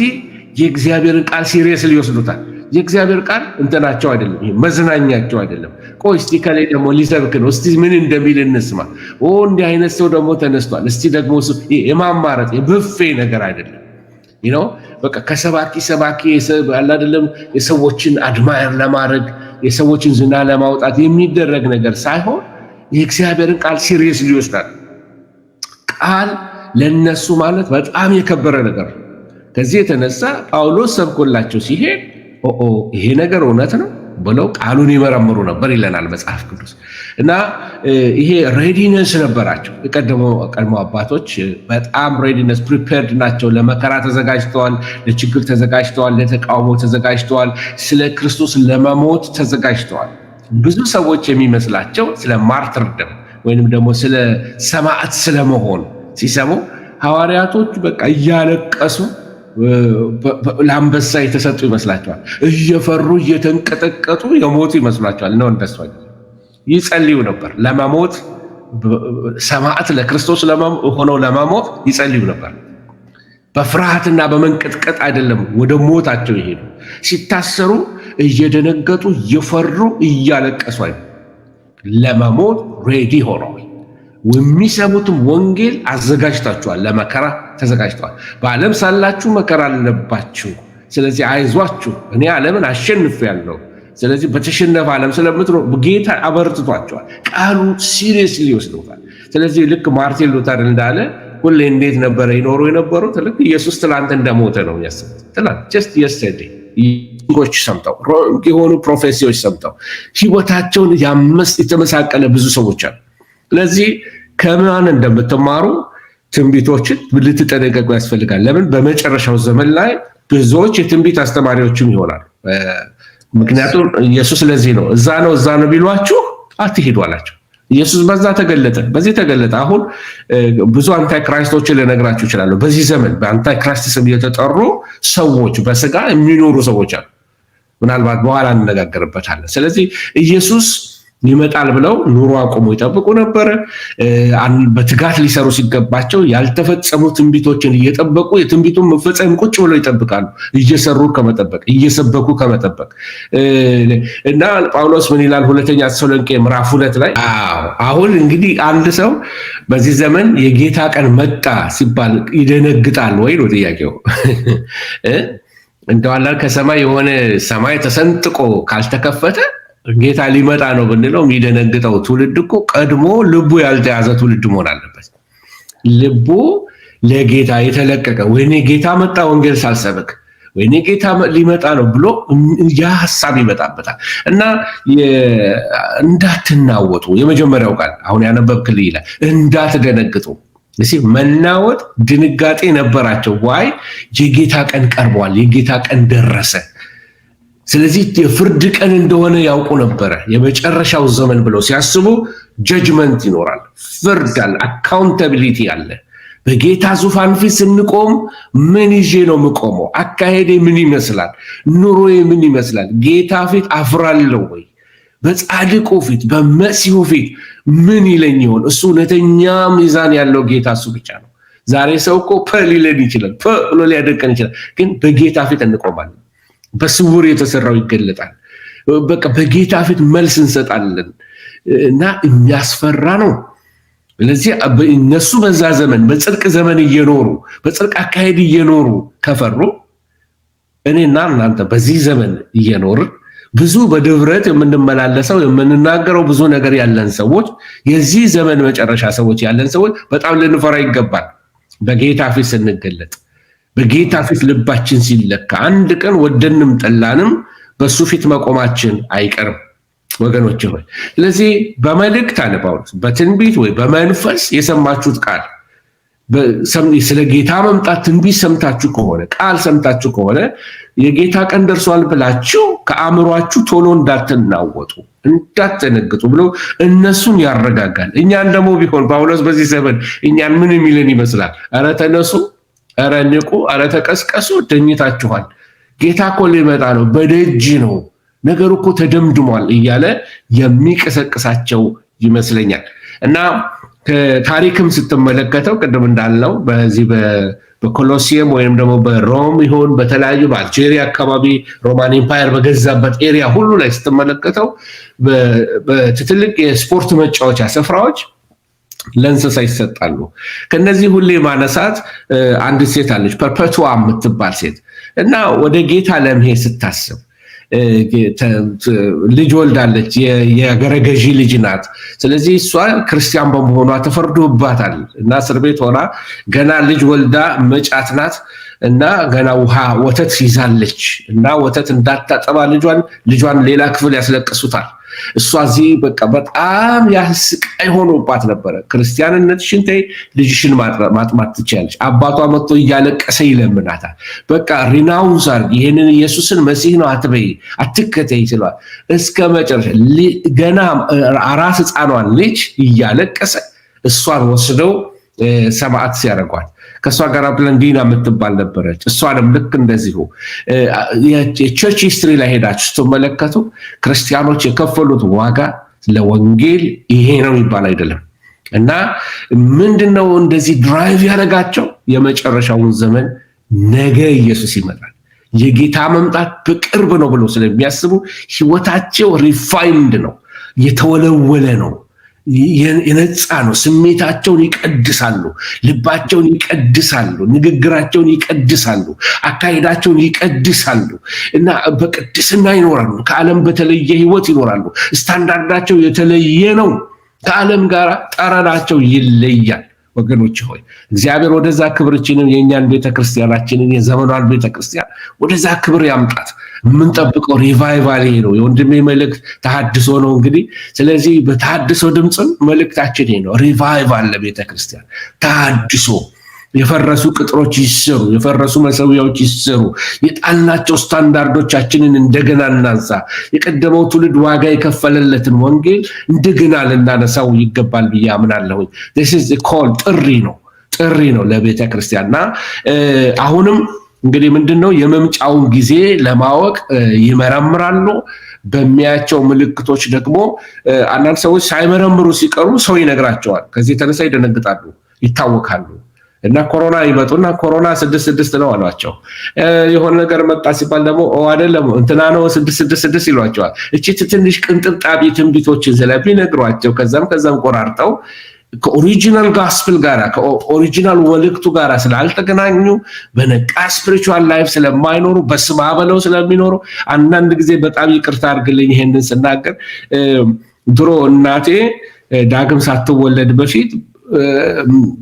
የእግዚአብሔርን ቃል ሲሪየስሊ ይወስዱታል። የእግዚአብሔር ቃል እንትናቸው አይደለም፣ ይሄ መዝናኛቸው አይደለም። ቆይ እስቲ ከላይ ደግሞ ሊሰብክ ነው፣ እስቲ ምን እንደሚል እንስማ። እንዲህ አይነት ሰው ደግሞ ተነስቷል፣ እስቲ ደግሞ የማማረጥ የብፌ ነገር አይደለም። በቃ ከሰባኪ አይደለም የሰዎችን አድማየር ለማድረግ የሰዎችን ዝና ለማውጣት የሚደረግ ነገር ሳይሆን የእግዚአብሔርን ቃል ሲሪየስሊ ይወስዳል። ቃል ለነሱ ማለት በጣም የከበረ ነገር። ከዚህ የተነሳ ጳውሎስ ሰብኮላቸው ሲሄድ ይሄ ነገር እውነት ነው ብለው ቃሉን ይመረምሩ ነበር ይለናል መጽሐፍ ቅዱስ። እና ይሄ ሬዲነስ ነበራቸው። ቀድሞ አባቶች በጣም ሬዲነስ ፕሪፔርድ ናቸው። ለመከራ ተዘጋጅተዋል፣ ለችግር ተዘጋጅተዋል፣ ለተቃውሞ ተዘጋጅተዋል፣ ስለ ክርስቶስ ለመሞት ተዘጋጅተዋል። ብዙ ሰዎች የሚመስላቸው ስለ ማርትርደም ወይንም ደግሞ ስለ ሰማዕት ስለመሆን ሲሰሙ ሐዋርያቶች በቃ እያለቀሱ ለአንበሳ የተሰጡ ይመስላቸዋል። እየፈሩ እየተንቀጠቀጡ የሞቱ ይመስላቸዋል። ነው እንደሱ አይደለም። ይጸልዩ ነበር ለመሞት። ሰማዕት ለክርስቶስ ሆነው ለመሞት ይጸልዩ ነበር። በፍርሃትና በመንቀጥቀጥ አይደለም ወደ ሞታቸው ይሄዱ። ሲታሰሩ እየደነገጡ እየፈሩ እያለቀሱ ለመሞት ሬዲ ሆነዋል። የሚሰሙትም ወንጌል አዘጋጅታችኋል፣ ለመከራ ተዘጋጅተዋል። በዓለም ሳላችሁ መከራ አለባችሁ፣ ስለዚህ አይዟችሁ እኔ ዓለምን አሸንፌአለሁ። ስለዚህ በተሸነፈ ዓለም ስለምትኖሩ ጌታ አበርትቷቸዋል። ቃሉ ሲሪየስሊ ይወስዱታል። ስለዚህ ልክ ማርቲን ሉተር እንዳለ ሁሌ እንዴት ነበረ ይኖሩ የነበሩት? ልክ ኢየሱስ ትላንት እንደሞተ ነው የሚያስቡት። ትላንት ጀስት የስተርዴይ ጎች ሰምተው የሆኑ ፕሮፌሲዎች ሰምተው ህይወታቸውን የተመሳቀለ ብዙ ሰዎች አሉ። ስለዚህ ከማን እንደምትማሩ ትንቢቶችን ልትጠነቀቁ ያስፈልጋል። ለምን? በመጨረሻው ዘመን ላይ ብዙዎች የትንቢት አስተማሪዎችም ይሆናሉ። ምክንያቱም ኢየሱስ ለዚህ ነው እዛ ነው ቢሏችሁ አትሄዱ አላቸው። ኢየሱስ በዛ ተገለጠ፣ በዚህ ተገለጠ። አሁን ብዙ አንታይ ክራይስቶችን ልነግራችሁ እችላለሁ። በዚህ ዘመን በአንታይ ክራይስት ስም የተጠሩ ሰዎች በስጋ የሚኖሩ ሰዎች አሉ። ምናልባት በኋላ እንነጋገርበታለን። ስለዚህ ኢየሱስ ይመጣል ብለው ኑሮ አቆሙ ይጠብቁ ነበር። በትጋት ሊሰሩ ሲገባቸው ያልተፈጸሙ ትንቢቶችን እየጠበቁ የትንቢቱን መፈጸም ቁጭ ብለው ይጠብቃሉ። እየሰሩ ከመጠበቅ እየሰበኩ ከመጠበቅ እና ጳውሎስ ምን ይላል? ሁለተኛ ተሰሎንቄ ምዕራፍ 2 ላይ አሁን እንግዲህ አንድ ሰው በዚህ ዘመን የጌታ ቀን መጣ ሲባል ይደነግጣል ወይ ነው ጥያቄው። እንደው ከሰማይ የሆነ ሰማይ ተሰንጥቆ ካልተከፈተ ጌታ ሊመጣ ነው ብንለው የሚደነግጠው ትውልድ እኮ ቀድሞ ልቡ ያልተያዘ ትውልድ መሆን አለበት። ልቡ ለጌታ የተለቀቀ ወይኔ ጌታ መጣ ወንጌል ሳልሰብክ ወይኔ ጌታ ሊመጣ ነው ብሎ ያ ሐሳብ ይመጣበታል። እና እንዳትናወጡ የመጀመሪያው ቃል አሁን ያነበብክልኝ ይላል። እንዳትደነግጡ መናወጥ ድንጋጤ ነበራቸው። ዋይ የጌታ ቀን ቀርቧል፣ የጌታ ቀን ደረሰ። ስለዚህ የፍርድ ቀን እንደሆነ ያውቁ ነበረ። የመጨረሻው ዘመን ብለው ሲያስቡ ጀጅመንት ይኖራል፣ ፍርድ አለ፣ አካውንታቢሊቲ አለ። በጌታ ዙፋን ፊት ስንቆም ምን ይዤ ነው የምቆመው? አካሄዴ ምን ይመስላል? ኑሮዬ ምን ይመስላል? ጌታ ፊት አፍራለሁ ወይ? በጻድቁ ፊት በመሲሁ ፊት ምን ይለኝ ይሆን? እሱ እውነተኛ ሚዛን ያለው ጌታ እሱ ብቻ ነው። ዛሬ ሰው እኮ ሊለን ይችላል፣ ብሎ ሊያደቀን ይችላል። ግን በጌታ ፊት እንቆማለን። በስውር የተሰራው ይገለጣል። በቃ በጌታ ፊት መልስ እንሰጣለን እና የሚያስፈራ ነው። ስለዚህ እነሱ በዛ ዘመን በጽድቅ ዘመን እየኖሩ በጽድቅ አካሄድ እየኖሩ ከፈሩ፣ እኔና እናንተ በዚህ ዘመን እየኖርን ብዙ በድፍረት የምንመላለሰው የምንናገረው ብዙ ነገር ያለን ሰዎች፣ የዚህ ዘመን መጨረሻ ሰዎች ያለን ሰዎች በጣም ልንፈራ ይገባል። በጌታ ፊት ስንገለጥ፣ በጌታ ፊት ልባችን ሲለካ፣ አንድ ቀን ወደንም ጠላንም በሱ ፊት መቆማችን አይቀርም ወገኖች ሆይ። ስለዚህ በመልእክት አለ ጳውሎስ፣ በትንቢት ወይ በመንፈስ የሰማችሁት ቃል ስለ ጌታ መምጣት ትንቢት ሰምታችሁ ከሆነ ቃል ሰምታችሁ ከሆነ የጌታ ቀን ደርሷል ብላችሁ ከአእምሯችሁ ቶሎ እንዳትናወጡ እንዳትደነግጡ ብሎ እነሱን ያረጋጋል። እኛን ደግሞ ቢሆን ጳውሎስ በዚህ ዘመን እኛን ምን የሚለን ይመስላል? ኧረ ተነሱ፣ ኧረ ንቁ፣ ኧረ ተቀስቀሱ፣ ተኝታችኋል፣ ጌታ እኮ ሊመጣ ነው፣ በደጅ ነው፣ ነገሩ እኮ ተደምድሟል እያለ የሚቀሰቅሳቸው ይመስለኛል። እና ታሪክም ስትመለከተው ቅድም እንዳልነው በዚህ በኮሎሲየም ወይም ደግሞ በሮም ይሆን በተለያዩ በአልጄሪያ አካባቢ ሮማን ኤምፓየር በገዛበት ኤሪያ ሁሉ ላይ ስትመለከተው በትልቅ የስፖርት መጫወቻ ስፍራዎች ለእንስሳ ይሰጣሉ። ከነዚህ ሁሌ ማነሳት አንድ ሴት አለች፣ ፐርፐቱዋ የምትባል ሴት እና ወደ ጌታ ለመሄድ ስታስብ ልጅ ወልዳለች። የአገረ ገዢ ልጅ ናት። ስለዚህ እሷ ክርስቲያን በመሆኗ ተፈርዶባታል እና እስር ቤት ሆና ገና ልጅ ወልዳ መጫት ናት እና ገና ወተት ይዛለች እና ወተት እንዳታጠባ ልጇን ሌላ ክፍል ያስለቅሱታል። እሷ እዚህ በቃ በጣም ያስቃይ ሆኖባት ነበረ። ክርስቲያንነትሽን ተይ፣ ልጅሽን ማጥማት ትችያለሽ። አባቷ መጥቶ እያለቀሰ ይለምናታል። በቃ ሪናውንስ አድርጊ፣ ይህንን ኢየሱስን መሲህ ነው አትበይ፣ አትከተይ ይችላል። እስከ መጨረሻ ገና አራስ ሕፃኗን ልጅ እያለቀሰ እሷን ወስደው ሰማዕት ሲያደርጓት፣ ከእሷ ጋር ብለንዲና የምትባል ነበረች። እሷንም ልክ እንደዚሁ የቸርች ሂስትሪ ላይ ሄዳችሁ ስትመለከቱ ክርስቲያኖች የከፈሉት ዋጋ ለወንጌል ይሄ ነው የሚባል አይደለም። እና ምንድነው እንደዚህ ድራይቭ ያደረጋቸው? የመጨረሻውን ዘመን ነገ ኢየሱስ ይመጣል፣ የጌታ መምጣት በቅርብ ነው ብሎ ስለሚያስቡ ህይወታቸው ሪፋይንድ ነው፣ የተወለወለ ነው፣ የነጻ ነው። ስሜታቸውን ይቀድሳሉ፣ ልባቸውን ይቀድሳሉ፣ ንግግራቸውን ይቀድሳሉ፣ አካሄዳቸውን ይቀድሳሉ እና በቅድስና ይኖራሉ። ከዓለም በተለየ ህይወት ይኖራሉ። ስታንዳርዳቸው የተለየ ነው። ከዓለም ጋር ጠረናቸው ይለያል። ወገኖች ሆይ እግዚአብሔር ወደዛ ክብርችንን የእኛን ቤተክርስቲያናችንን የዘመኗን ቤተክርስቲያን ወደዛ ክብር ያምጣት። የምንጠብቀው ሪቫይቫል ይሄ ነው። የወንድሜ መልእክት ተሐድሶ ነው እንግዲህ። ስለዚህ በተሐድሶ ድምፅም መልእክታችን ይሄ ነው። ሪቫይቫል ለቤተክርስቲያን ተሐድሶ፣ የፈረሱ ቅጥሮች ይሰሩ፣ የፈረሱ መሰዊያዎች ይሰሩ፣ የጣልናቸው ስታንዳርዶቻችንን እንደገና እናንሳ። የቀደመው ትውልድ ዋጋ የከፈለለትን ወንጌል እንደገና ልናነሳው ይገባል ብዬ አምናለሁኝ። ጥሪ ነው ለቤተ ክርስቲያንና አሁንም እንግዲህ ምንድነው የመምጫውን ጊዜ ለማወቅ ይመረምራሉ። በሚያቸው ምልክቶች ደግሞ አንዳንድ ሰዎች ሳይመረምሩ ሲቀሩ ሰው ይነግራቸዋል። ከዚህ የተነሳ ይደነግጣሉ፣ ይታወካሉ። እና ኮሮና ይመጡና ኮሮና 666 ነው አሏቸው። የሆነ ነገር መጣ ሲባል ደግሞ አይደለም እንትና ነው 666 ይሏቸዋል። እቺ ትንሽ ቅንጥብጣቢ ትንቢቶችን ስለሚነግሯቸው ከዛም ቆራርጠው ከኦሪጂናል ጋስፕል ጋራ ከኦሪጂናል መልእክቱ ጋራ ስላልተገናኙ በነቃ ስፒሪቹዋል ላይፍ ስለማይኖሩ በስማ በለው ስለሚኖሩ አንዳንድ ጊዜ በጣም ይቅርታ አድርግልኝ ይሄንን ስናገር ድሮ እናቴ ዳግም ሳትወለድ በፊት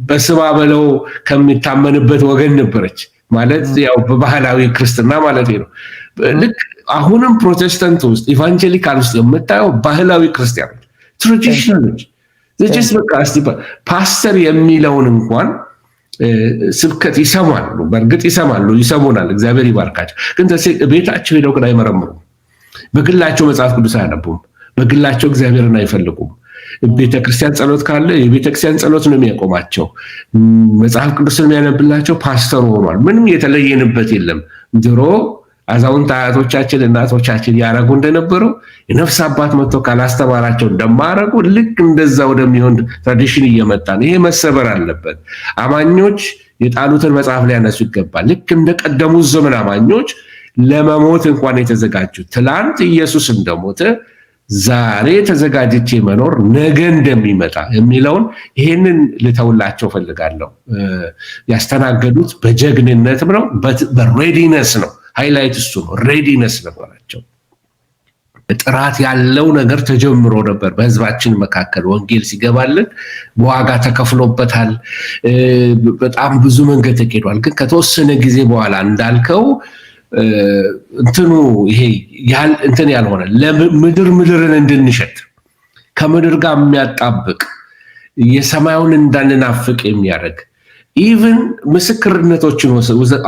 በስማ በለው ከሚታመንበት ወገን ነበረች። ማለት ያው በባህላዊ ክርስትና ማለት ነው። ልክ አሁንም ፕሮቴስታንት ውስጥ ኢቫንጀሊካል ውስጥ የምታየው ባህላዊ ክርስቲያኖች ትራዲሽናሎች በቃ እስቲ ፓስተር የሚለውን እንኳን ስብከት ይሰማሉ። በእርግጥ ይሰሙናል፣ እግዚአብሔር ይባርካቸው። ግን ቤታቸው ሄደው ግን አይመረምሩም። በግላቸው መጽሐፍ ቅዱስ አያነቡም። በግላቸው እግዚአብሔርን አይፈልጉም። ቤተክርስቲያን ጸሎት ካለ የቤተክርስቲያን ጸሎት ነው የሚያቆማቸው። መጽሐፍ ቅዱስን የሚያነብላቸው ፓስተሩ ሆኗል። ምንም የተለየንበት የለም። ድሮ አዛውንት አያቶቻችን እናቶቻችን ያረጉ እንደነበረው የነፍስ አባት መጥቶ ካላስተማራቸው እንደማረጉ ልክ እንደዛ ወደሚሆን ትራዲሽን እየመጣ ነው። ይሄ መሰበር አለበት። አማኞች የጣሉትን መጽሐፍ ሊያነሱ ይገባል። ልክ እንደቀደሙት ዘመን አማኞች ለመሞት እንኳን የተዘጋጁ፣ ትላንት ኢየሱስ እንደሞተ ዛሬ ተዘጋጅቼ መኖር ነገ እንደሚመጣ የሚለውን ይሄንን ልተውላቸው ፈልጋለሁ። ያስተናገዱት በጀግንነትም ነው፣ በሬዲነስ ነው። ሃይላይት እሱ ነው። ሬዲነስ ነበራቸው። ጥራት ያለው ነገር ተጀምሮ ነበር በህዝባችን መካከል። ወንጌል ሲገባልን በዋጋ ተከፍሎበታል። በጣም ብዙ መንገድ ተኬዷል። ግን ከተወሰነ ጊዜ በኋላ እንዳልከው እንትኑ ይሄ እንትን ያልሆነ ምድርን እንድንሸት ከምድር ጋር የሚያጣብቅ የሰማዩን እንዳንናፍቅ የሚያደርግ ኢቭን ምስክርነቶችን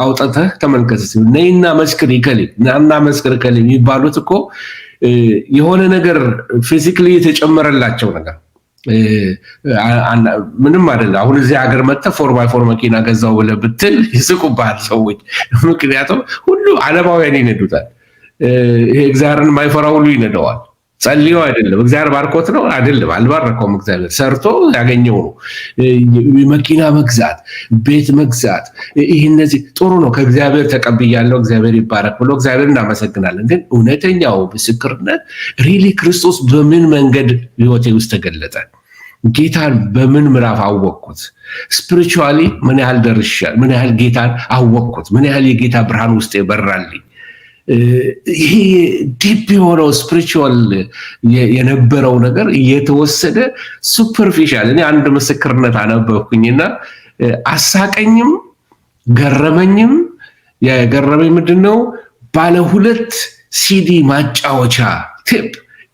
አውጥተህ ተመልከት። ነይና መስክር ይከሌ ናና መስክር ይከሌ የሚባሉት እኮ የሆነ ነገር ፊዚካሊ የተጨመረላቸው ነገር ምንም አይደለም። አሁን እዚህ ሀገር መጥተህ 4x4 መኪና ገዛው ብለህ ብትል ይስቁብሃል ሰዎች። ምክንያቱም ሁሉ ዓለማውያን ይነዱታል። ይሄ እግዚአብሔርን የማይፈራ ሁሉ ይነደዋል። ጸልዮ አይደለም፣ እግዚአብሔር ባርኮት ነው አይደለም፣ አልባረከውም። እግዚአብሔር ሰርቶ ያገኘው ነው። መኪና መግዛት፣ ቤት መግዛት፣ ይህ እነዚህ ጥሩ ነው። ከእግዚአብሔር ተቀብያለሁ፣ እግዚአብሔር ይባረክ ብሎ እግዚአብሔር እናመሰግናለን። ግን እውነተኛው ምስክርነት ሪሊ ክርስቶስ በምን መንገድ ህይወቴ ውስጥ ተገለጠ? ጌታን በምን ምዕራፍ አወቅኩት? ስፒሪቹዋሊ ምን ያህል ደርሻለሁ? ምን ያህል ጌታን አወቅኩት? ምን ያህል የጌታ ብርሃን ውስጥ ይበራልኝ? ይሄ ዲፕ የሆነው ስፒሪቹዋል የነበረው ነገር እየተወሰደ ሱፐርፊሻል። እኔ አንድ ምስክርነት አነበብኩኝና አሳቀኝም ገረመኝም። የገረመኝ ምንድነው? ባለ 2 ሲዲ ማጫወቻ ቴፕ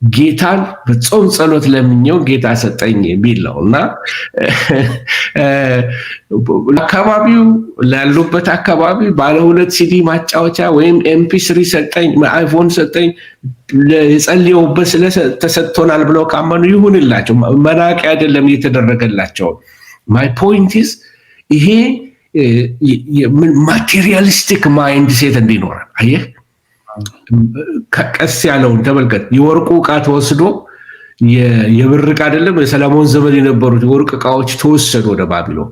ጌታን በጾም ጸሎት ለምኘው ጌታ ሰጠኝ የሚል ነው። እና አካባቢው ላሉበት አካባቢ ባለ 2 ሲዲ ማጫወቻ ወይም MP3 ሰጠኝ፣ አይፎን ሰጠኝ፣ የጸልየውበት ስለተሰጥቶናል ብለው ካመኑ ይሁንላቸው። መናቂ አይደለም እየተደረገላቸው። ማይ ፖይንት ኢዝ ይሄ ማቴሪያሊስቲክ ማይንድ ሴት እንዲኖረን አየህ። ቀስ ያለውን ተመልከት። የወርቁ ዕቃ ተወስዶ የብር ዕቃ አይደለም። የሰለሞን ዘመን የነበሩት የወርቅ ዕቃዎች ተወሰዱ ወደ ባቢሎን።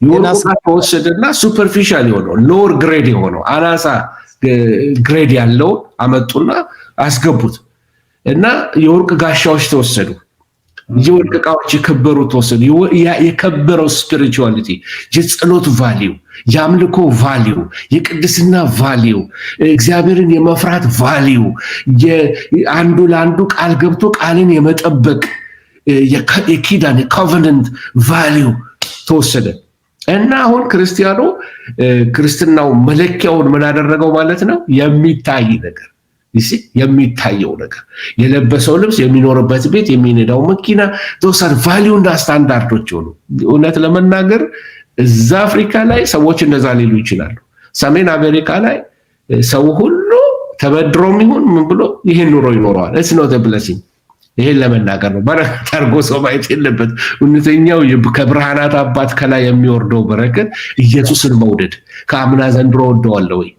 የወርቁ ዕቃ ተወሰደና ሱፐርፊሻል የሆነው ሎወር ግሬድ የሆነው አናሳ ግሬድ ያለው አመጡና አስገቡት እና የወርቅ ጋሻዎች ተወሰዱ። የወርቅ ዕቃዎች የከበሩ ተወሰዱ። የከበረው ስፒሪቹዋሊቲ፣ የጸሎት ቫሊው፣ የአምልኮ ቫሊው፣ የቅድስና ቫሊው፣ እግዚአብሔርን የመፍራት ቫሊው፣ አንዱ ለአንዱ ቃል ገብቶ ቃልን የመጠበቅ የኪዳን የኮቨነንት ቫሊው ተወሰደ እና አሁን ክርስትናው መለኪያውን ምን አደረገው ማለት ነው? የሚታይ ነገር የሚታየው ነገር፣ የለበሰው ልብስ፣ የሚኖርበት ቤት፣ የሚነዳው መኪና ተወሰነ ቫሊዩ እና ስታንዳርዶች ሆኑ። እውነት ለመናገር እዛ አፍሪካ ላይ ሰዎች እንደዛ ሊሉ ይችላሉ። ሰሜን አሜሪካ ላይ ሰው ሁሉ ተበድሮም ይሁን ምን ብሎ ይሄን ኑሮ ይኖረዋል። እስ ነው ተብለሲኝ ይሄን ለመናገር ነው። በረከት አድርጎ ሰው ማየት የለበት። እውነተኛው ከብርሃናት አባት ከላይ የሚወርደው በረከት ኢየሱስን መውደድ። ከአምና ዘንድሮ ወደዋለሁ ወይ?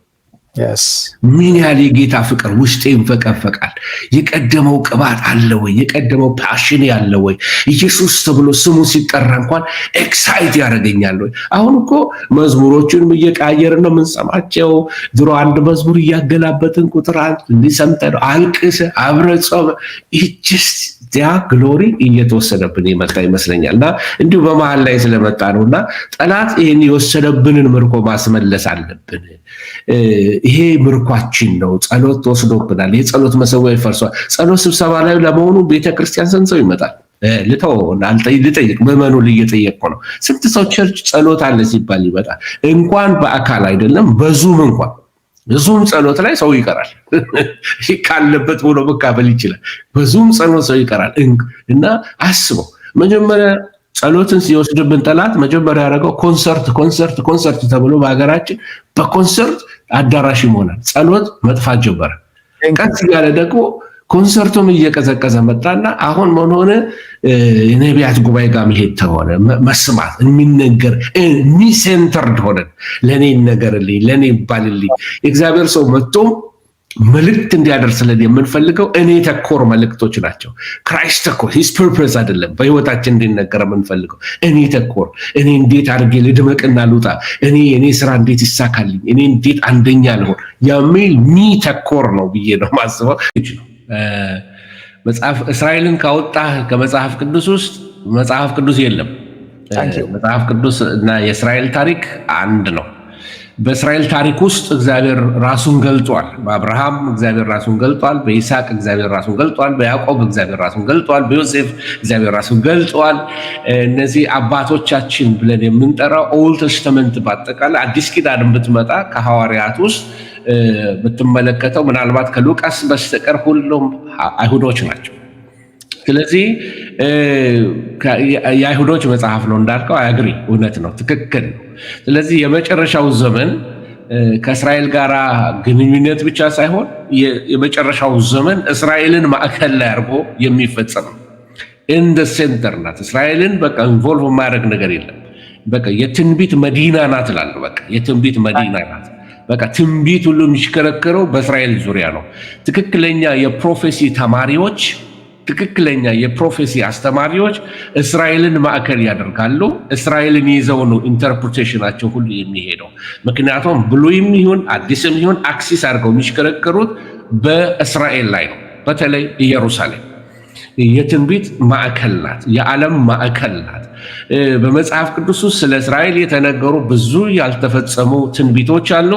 ምን ያህል የጌታ ፍቅር ውስጤ ይንፈቀፈቃል። የቀደመው ቅባት አለ ወይ? የቀደመው ፓሽን ያለ ወይ? ኢየሱስ ተብሎ ስሙ ሲጠራ እንኳን ኤክሳይት ያደርገኛል ወይ? አሁን እኮ መዝሙሮቹንም እየቀያየርን ነው የምንሰማቸው። ድሮ አንድ መዝሙር እያገላበትን ቁጥር እንዲሰምተን አልቅሰ አብረጾም ያ ግሎሪ እየተወሰደብን የመጣ ይመስለኛል። እና እንዲሁ በመሀል ላይ ስለመጣ ነው። እና ጠላት ይህን የወሰደብንን ምርኮ ማስመለስ አለብን። ይሄ ምርኳችን ነው። ጸሎት ተወስዶብናል። የጸሎት መሰዊያ ይፈርሷል። ጸሎት ስብሰባ ላይ ለመሆኑ ቤተክርስቲያን ስንት ሰው ይመጣል? ልጠይቅ፣ ምዕመኑ እየጠየቅኩ ነው። ስንት ሰው ቸርች ጸሎት አለ ሲባል ይመጣል? እንኳን በአካል አይደለም በዙም እንኳን በዙም ጸሎት ላይ ሰው ይቀራል። ካለበት ብሎ መካፈል ይችላል። በዙም ጸሎት ሰው ይቀራል። እና አስበው መጀመሪያ ጸሎትን ሲወስድብን ጠላት መጀመሪያ ያደረገው ኮንሰርት ተብሎ በሀገራችን በኮንሰርት አዳራሽ ይሞላል። ጸሎት መጥፋት ጀመረ። ቀስ እያለ ደግሞ ኮንሰርቱም እየቀዘቀዘ መጣና አሁን ምን ሆነ? የነቢያት ጉባኤ ጋር መሄድ ተሆነ። መስማት የሚነገር ሚሴንተርድ ሆነ። ለኔ ይነገርልኝ፣ ለኔ ይባልልኝ። የእግዚአብሔር ሰው መጥቶ መልእክት እንዲያደርስልን የምንፈልገው እኔ ተኮር መልእክቶች ናቸው። ክራይስት ተኮር ሂስ ፐርፐስ አይደለም። በህይወታችን እንዲነገር የምንፈልገው እኔ ተኮር፣ እኔ እንዴት አድርጌ ልድመቅና ልውጣ፣ እኔ ስራ እንዴት ይሳካልኝ፣ እኔ እንዴት አንደኛ ልሆን የሚል ሚ ተኮር ነው ብዬ ነው ማስበው። መጽሐፍ እስራኤልን ካወጣህ ከመጽሐፍ ቅዱስ ውስጥ መጽሐፍ ቅዱስ የለም። መጽሐፍ ቅዱስ እና የእስራኤል ታሪክ አንድ ነው። በእስራኤል ታሪክ ውስጥ እግዚአብሔር ራሱን ገልጧል። በአብርሃም እግዚአብሔር ራሱን ገልጧል። በይስሐቅ እግዚአብሔር ራሱን ገልጧል። በያዕቆብ እግዚአብሔር ራሱን ገልጧል። በዮሴፍ እግዚአብሔር ራሱን ገልጧል። እነዚህ አባቶቻችን ብለን የምንጠራው ኦልድ ተስተመንት በአጠቃላይ አዲስ ኪዳን ብትመጣ ከሐዋርያት ውስጥ ብትመለከተው ምናልባት ከሉቃስ በስተቀር ሁሉም አይሁዶች ናቸው። ስለዚህ የአይሁዶች መጽሐፍ ነው እንዳልከው፣ አያግሪ እውነት ነው፣ ትክክል ነው። ስለዚህ የመጨረሻው ዘመን ከእስራኤል ጋር ግንኙነት ብቻ ሳይሆን የመጨረሻው ዘመን እስራኤልን ማዕከል ላይ አድርጎ የሚፈጸም ኢንደ ሴንተር ናት። እስራኤልን በቃ ኢንቮልቭ የማያደርግ ነገር የለም። በቃ የትንቢት መዲና ናት እላለሁ። በቃ የትንቢት መዲና ናት። በቃ ትንቢት ሁሉ የሚሽከረከረው በእስራኤል ዙሪያ ነው። ትክክለኛ የፕሮፌሲ ተማሪዎች፣ ትክክለኛ የፕሮፌሲ አስተማሪዎች እስራኤልን ማዕከል ያደርጋሉ። እስራኤልን ይዘው ነው ኢንተርፕሬቴሽናቸው ሁሉ የሚሄደው። ምክንያቱም ብሉይም ይሁን አዲስም ይሁን አክሲስ አድርገው የሚሽከረከሩት በእስራኤል ላይ ነው። በተለይ ኢየሩሳሌም የትንቢት ማዕከል ናት፣ የዓለም ማዕከል ናት። በመጽሐፍ ቅዱስ ውስጥ ስለ እስራኤል የተነገሩ ብዙ ያልተፈጸሙ ትንቢቶች አሉ፣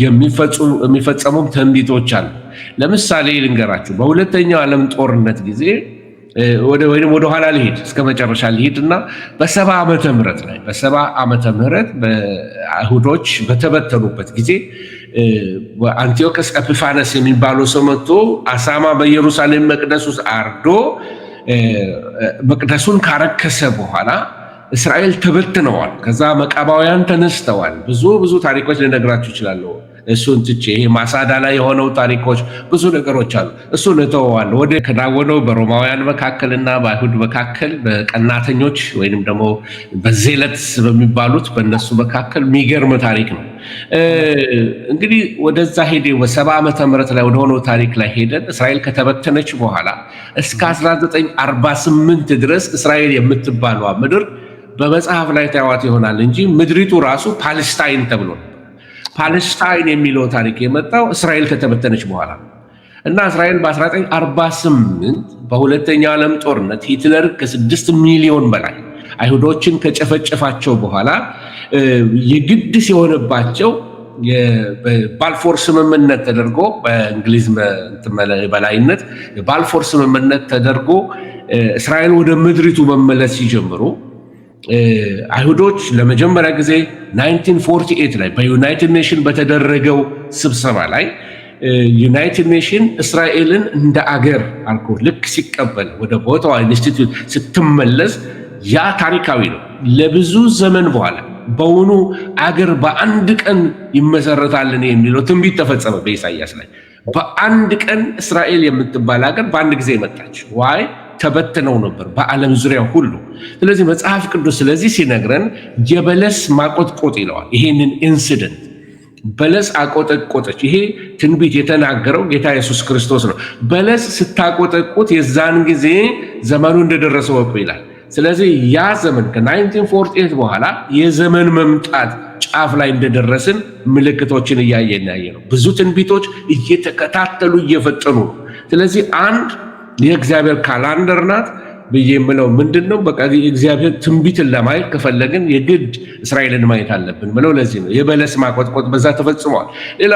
የሚፈጸሙም ትንቢቶች አሉ። ለምሳሌ ልንገራችሁ። በሁለተኛው ዓለም ጦርነት ጊዜ ወደ ኋላ ልሄድ እስከ መጨረሻ ልሄድ እና በ70 ዓመተ ምህረት ላይ ዓመተ ምህረት በአይሁዶች በተበተኑበት ጊዜ አንቲዮከስ ኤጲፋነስ የሚባለው ሰው መጥቶ አሳማ በኢየሩሳሌም መቅደስ ውስጥ አርዶ መቅደሱን ካረከሰ በኋላ እስራኤል ተበትነዋል። ከዛ መቃባውያን ተነስተዋል። ብዙ ታሪኮች ልነግራችሁ እችላለሁ። እሱን ትቼ ይሄ ማሳዳ ላይ የሆነው ታሪኮች ብዙ ነገሮች አሉ። እሱን እተወዋለሁ። ወደ ከናወነው በሮማውያን መካከልና በአይሁድ መካከል በቀናተኞች ወይንም ደግሞ በዜለት በሚባሉት በእነሱ መካከል የሚገርም ታሪክ ነው። እንግዲህ ወደዛ ሄደ በ70 ዓመተ ምህረት ላይ ወደሆነው ታሪክ ላይ ሄደን እስራኤል ከተበተነች በኋላ እስከ 1948 ድረስ እስራኤል የምትባለዋ ምድር በመጽሐፍ ላይ ታዋት ይሆናል እንጂ ምድሪቱ ራሱ ፓለስታይን ተብሎ ነው። ፓለስታይን የሚለው ታሪክ የመጣው እስራኤል ከተበተነች በኋላ እና እስራኤል በ1948 በሁለተኛው ዓለም ጦርነት ሂትለር ከ6 ሚሊዮን በላይ አይሁዶችን ከጨፈጨፋቸው በኋላ የግድ ሲሆንባቸው የባልፎር ስምምነት ተደርጎ በእንግሊዝ በላይነት የባልፎር ስምምነት ተደርጎ እስራኤል ወደ ምድሪቱ መመለስ ሲጀምሩ አይሁዶች ለመጀመሪያ ጊዜ 1948 ላይ በዩናይትድ ኔሽን በተደረገው ስብሰባ ላይ ዩናይትድ ኔሽን እስራኤልን እንደ አገር አልኮ ልክ ሲቀበል ወደ ቦታዋ ኢንስቲትዩት ስትመለስ ያ ታሪካዊ ነው። ለብዙ ዘመን በኋላ በውኑ አገር በአንድ ቀን ይመሰረታልን የሚለው ትንቢት ተፈጸመ በኢሳይያስ ላይ። በአንድ ቀን እስራኤል የምትባል አገር በአንድ ጊዜ መጣች። ዋይ ተበትነው ነበር በዓለም ዙሪያ ሁሉ። ስለዚህ መጽሐፍ ቅዱስ ስለዚህ ሲነግረን የበለስ ማቆጥቆጥ ይለዋል። ይሄንን ኢንሲደንት በለስ አቆጠቆጠች። ይሄ ትንቢት የተናገረው ጌታ ኢየሱስ ክርስቶስ ነው። በለስ ስታቆጠቁት የዛን ጊዜ ዘመኑ እንደደረሰ ወቁ ይላል። ስለዚህ ያ ዘመን ከ1948 በኋላ የዘመን መምጣት ጫፍ ላይ እንደደረስን ምልክቶችን እያየን ያየ ነው። ብዙ ትንቢቶች እየተከታተሉ እየፈጠኑ ነው። ስለዚህ አንድ የእግዚአብሔር ካላንደር ናት ብዬ የምለው ምንድነው? በቃ እግዚአብሔር ትንቢትን ለማየት ከፈለግን የግድ እስራኤልን ማየት አለብን ብለው ለዚህ ነው የበለስ ማቆጥቆጥ በዛ ተፈጽሟል። ሌላ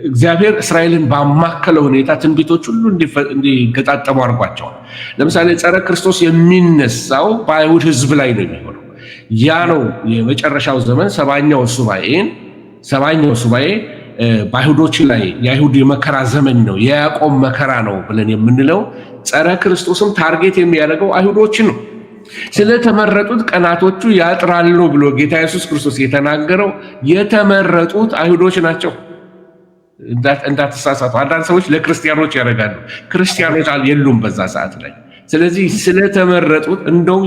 እግዚአብሔር እስራኤልን ባማከለ ሁኔታ ትንቢቶች ሁሉ እንዲገጣጠሙ አድርጓቸዋል። ለምሳሌ ጸረ ክርስቶስ የሚነሳው በአይሁድ ሕዝብ ላይ ነው የሚሆነው። ያ ነው የመጨረሻው ዘመን ሰባኛው ሱባኤ በአይሁዶች ላይ የአይሁድ የመከራ ዘመን ነው የያዕቆብ መከራ ነው ብለን የምንለው ጸረ ክርስቶስም ታርጌት የሚያደርገው አይሁዶችን ነው። ስለተመረጡት ቀናቶቹ ያጥራሉ ብሎ ጌታ ኢየሱስ ክርስቶስ የተናገረው የተመረጡት አይሁዶች ናቸው። እንዳትሳሳቱ። አንዳንድ ሰዎች ለክርስቲያኖች ያደርጋሉ። ክርስቲያኖች የሉም በዛ ሰዓት ላይ። ስለዚህ ስለተመረጡት እንደውም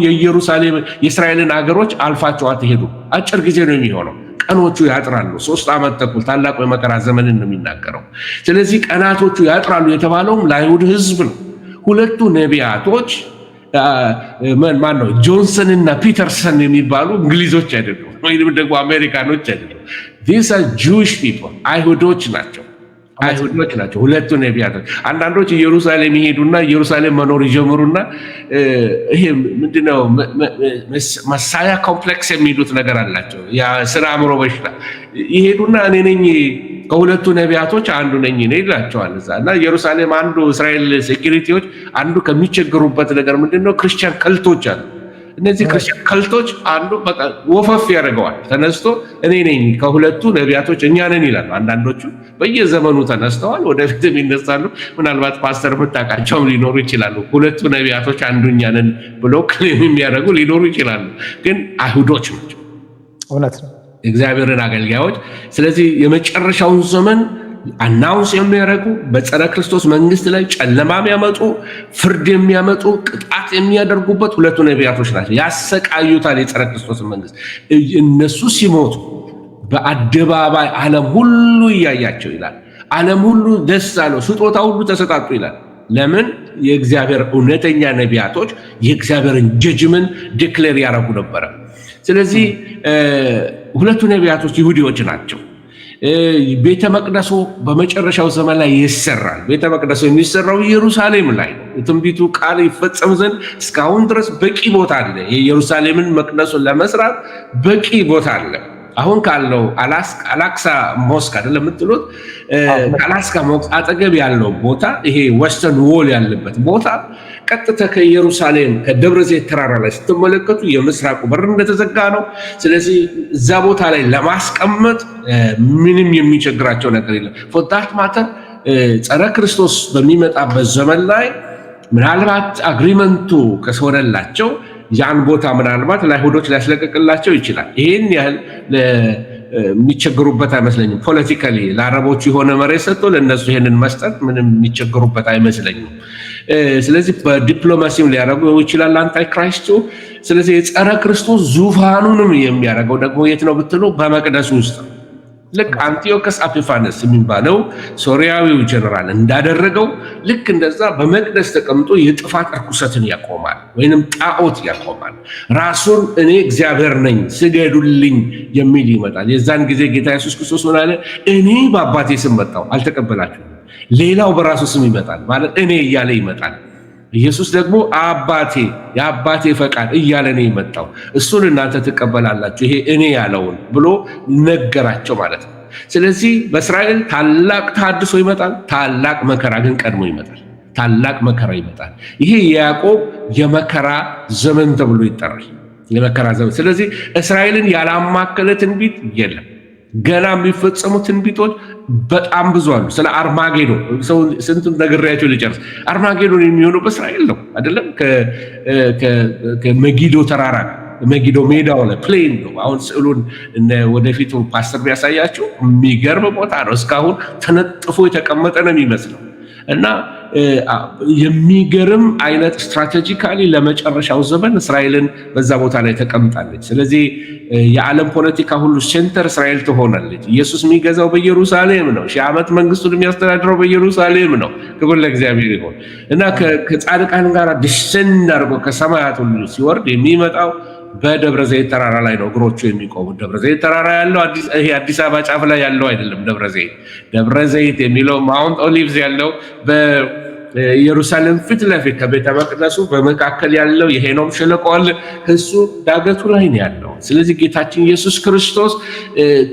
የእስራኤልን አገሮች አልፋቸው አትሄዱ፣ አጭር ጊዜ ነው የሚሆነው፣ ቀኖቹ ያጥራሉ። 3 ዓመት ተኩል ታላቁ የመከራ ዘመንን ነው የሚናገረው። ስለዚህ ቀናቶቹ ያጥራሉ የተባለውም ለአይሁድ ሕዝብ ነው። ሁለቱ ነቢያቶች ማን ነው? ጆንሰን እና ፒተርሰን የሚባሉ እንግሊዞች አይደሉም፣ ወይም ደግሞ አሜሪካኖች አይደሉም። these are Jewish people አይሁዶች ናቸው። ሁለቱ ነቢያቶች። አንዳንዶች ኢየሩሳሌም ይሄዱና ኢየሩሳሌም መኖር ይጀምሩና ይሄ ምንድነው መሳያ ኮምፕሌክስ የሚሉት ነገር አላቸው። ያ ስለ አእምሮ በሽታ ይሄዱና እኔ ነኝ ከሁለቱ ነቢያቶች አንዱ ነኝ ነው ይላቸዋል እዛ። እና ኢየሩሳሌም አንዱ እስራኤል ሴኩሪቲዎች አንዱ ከሚቸገሩበት ነገር ምንድነው? ክርስቲያን ከልቶች አሉ። እነዚህ ክርስቲያን ከልቶች አንዱ በቃ ወፈፍ ያደርገዋል። ተነስቶ እኔ ነኝ ከሁለቱ ነቢያቶች እኛ ነን ይላሉ። አንዳንዶቹ በየዘመኑ ተነስተዋል፣ ወደፊትም ይነሳሉ። ምናልባት ፓስተር የምታውቃቸውም ሊኖሩ ይችላሉ። ሁለቱ ነቢያቶች አንዱ እኛ ነን ብለው ክሌም የሚያደርጉ ሊኖሩ ይችላሉ። ግን አይሁዶች ናቸው፣ እውነት ነው፣ እግዚአብሔርን አገልጋዮች። ስለዚህ የመጨረሻውን ዘመን አናውንስ የሚያደርጉ በጸረ ክርስቶስ መንግስት ላይ ጨለማ የሚያመጡ ፍርድ የሚያመጡ ቅጣት የሚያደርጉበት ሁለቱ ነቢያቶች ናቸው። ያሰቃዩታል የጸረ ክርስቶስ መንግስት። እነሱ ሲሞቱ በአደባባይ ዓለም ሁሉ እያያቸው ይላል። ዓለም ሁሉ ደስ አለው፣ ስጦታ ሁሉ ተሰጣጡ ይላል። ለምን? የእግዚአብሔር እውነተኛ ነቢያቶች የእግዚአብሔርን ጀጅመንት ዲክሌር ያደረጉ ነበረ። ስለዚህ ሁለቱ ነቢያቶች ይሁዲዎች ናቸው። ቤተ መቅደሱ በመጨረሻው ዘመን ላይ ይሰራል። ቤተ መቅደሱ የሚሰራው ኢየሩሳሌም ላይ ነው። የትንቢቱ ቃል ይፈጸም ዘንድ እስካሁን ድረስ በቂ ቦታ አለ። የኢየሩሳሌምን መቅደሱን ለመስራት በቂ ቦታ አለ። አሁን ካለው አላክሳ ሞስክ አይደለም የምትሉት፣ አላስካ ሞስክ አጠገብ ያለው ቦታ ይሄ ወስተርን ዎል ያለበት ቦታ ቀጥታ ከኢየሩሳሌም ከደብረ ዘይት ተራራ ላይ ስትመለከቱ የምስራቁ በር እንደተዘጋ ነው። ስለዚህ እዛ ቦታ ላይ ለማስቀመጥ ምንም የሚቸግራቸው ነገር የለም። ፎርዳት ማተር ጸረ ክርስቶስ በሚመጣበት ዘመን ላይ ምናልባት አግሪመንቱ ከሰወረላቸው ያን ቦታ ምናልባት ለአይሁዶች ሊያስለቅቅላቸው ይችላል። ይህን ያህል የሚቸገሩበት አይመስለኝም። ፖለቲካሊ ለአረቦቹ የሆነ መሬት ሰጥቶ ለእነሱ ይህንን መስጠት ምንም የሚቸገሩበት አይመስለኝም። ስለዚህ በዲፕሎማሲም ሊያደርጉ ይችላል አንታይክራይስቱ። ስለዚህ የጸረ ክርስቶስ ዙፋኑንም የሚያደርገው ደግሞ የት ነው ብትሉ በመቅደሱ ውስጥ ነው። ልክ አንቲዮከስ አፒፋነስ የሚባለው ሶሪያዊው ጀነራል እንዳደረገው ልክ እንደዛ በመቅደስ ተቀምጦ የጥፋት እርኩሰትን ያቆማል፣ ወይንም ጣዖት ያቆማል። ራሱን እኔ እግዚአብሔር ነኝ ስገዱልኝ የሚል ይመጣል። የዛን ጊዜ ጌታ ኢየሱስ ክርስቶስ ምን አለ? እኔ በአባቴ ስም መጣሁ አልተቀበላችሁም። ሌላው በራሱ ስም ይመጣል ማለት እኔ እያለ ይመጣል። ኢየሱስ ደግሞ አባቴ የአባቴ ፈቃድ እያለ ነው የመጣው። እሱን እናንተ ትቀበላላችሁ ይሄ እኔ ያለውን ብሎ ነገራቸው ማለት ነው። ስለዚህ በእስራኤል ታላቅ ተሐድሶ ይመጣል። ታላቅ መከራ ግን ቀድሞ ይመጣል። ታላቅ መከራ ይመጣል። ይሄ የያዕቆብ የመከራ ዘመን ተብሎ ይጠራል። የመከራ ዘመን። ስለዚህ እስራኤልን ያላማከለ ትንቢት የለም። ገና የሚፈጸሙ ትንቢቶች በጣም ብዙ አሉ። ስለ አርማጌዶን ስንቱን ነግሬያቸው ልጨርስ። አርማጌዶን የሚሆነው በእስራኤል ነው አይደለም? ከመጊዶ ተራራ መጊዶ ሜዳው ላይ ፕሌን ነው። አሁን ስዕሉን ወደፊቱ ፓስተር ቢያሳያቸው የሚገርም ቦታ ነው። እስካሁን ተነጥፎ የተቀመጠ ነው የሚመስለው እና የሚገርም አይነት ስትራቴጂካሊ ለመጨረሻው ዘመን እስራኤልን በዛ ቦታ ላይ ተቀምጣለች። ስለዚህ የዓለም ፖለቲካ ሁሉ ሴንተር እስራኤል ትሆናለች። ኢየሱስ የሚገዛው በኢየሩሳሌም ነው። 1000 ዓመት መንግስቱን የሚያስተዳድረው በኢየሩሳሌም ነው። ክብር ለእግዚአብሔር ይሁን እና ከጻድቃን ጋር ዲሰንድ አድርጎ ከሰማያት ሁሉ ሲወርድ የሚመጣው በደብረ ዘይት ተራራ ላይ ነው እግሮቹ የሚቆሙት። ደብረ ዘይት ተራራ ያለው ይሄ አዲስ አበባ ጫፍ ላይ ያለው አይደለም። ደብረ ዘይት የሚለው ማውንት ኦሊቭስ ያለው በኢየሩሳሌም ፊት ለፊት ከቤተ መቅደሱ በመካከል ያለው የሄኖም ሸለቆ አለ። እሱ ዳገቱ ላይ ነው ያለው። ስለዚህ ጌታችን ኢየሱስ ክርስቶስ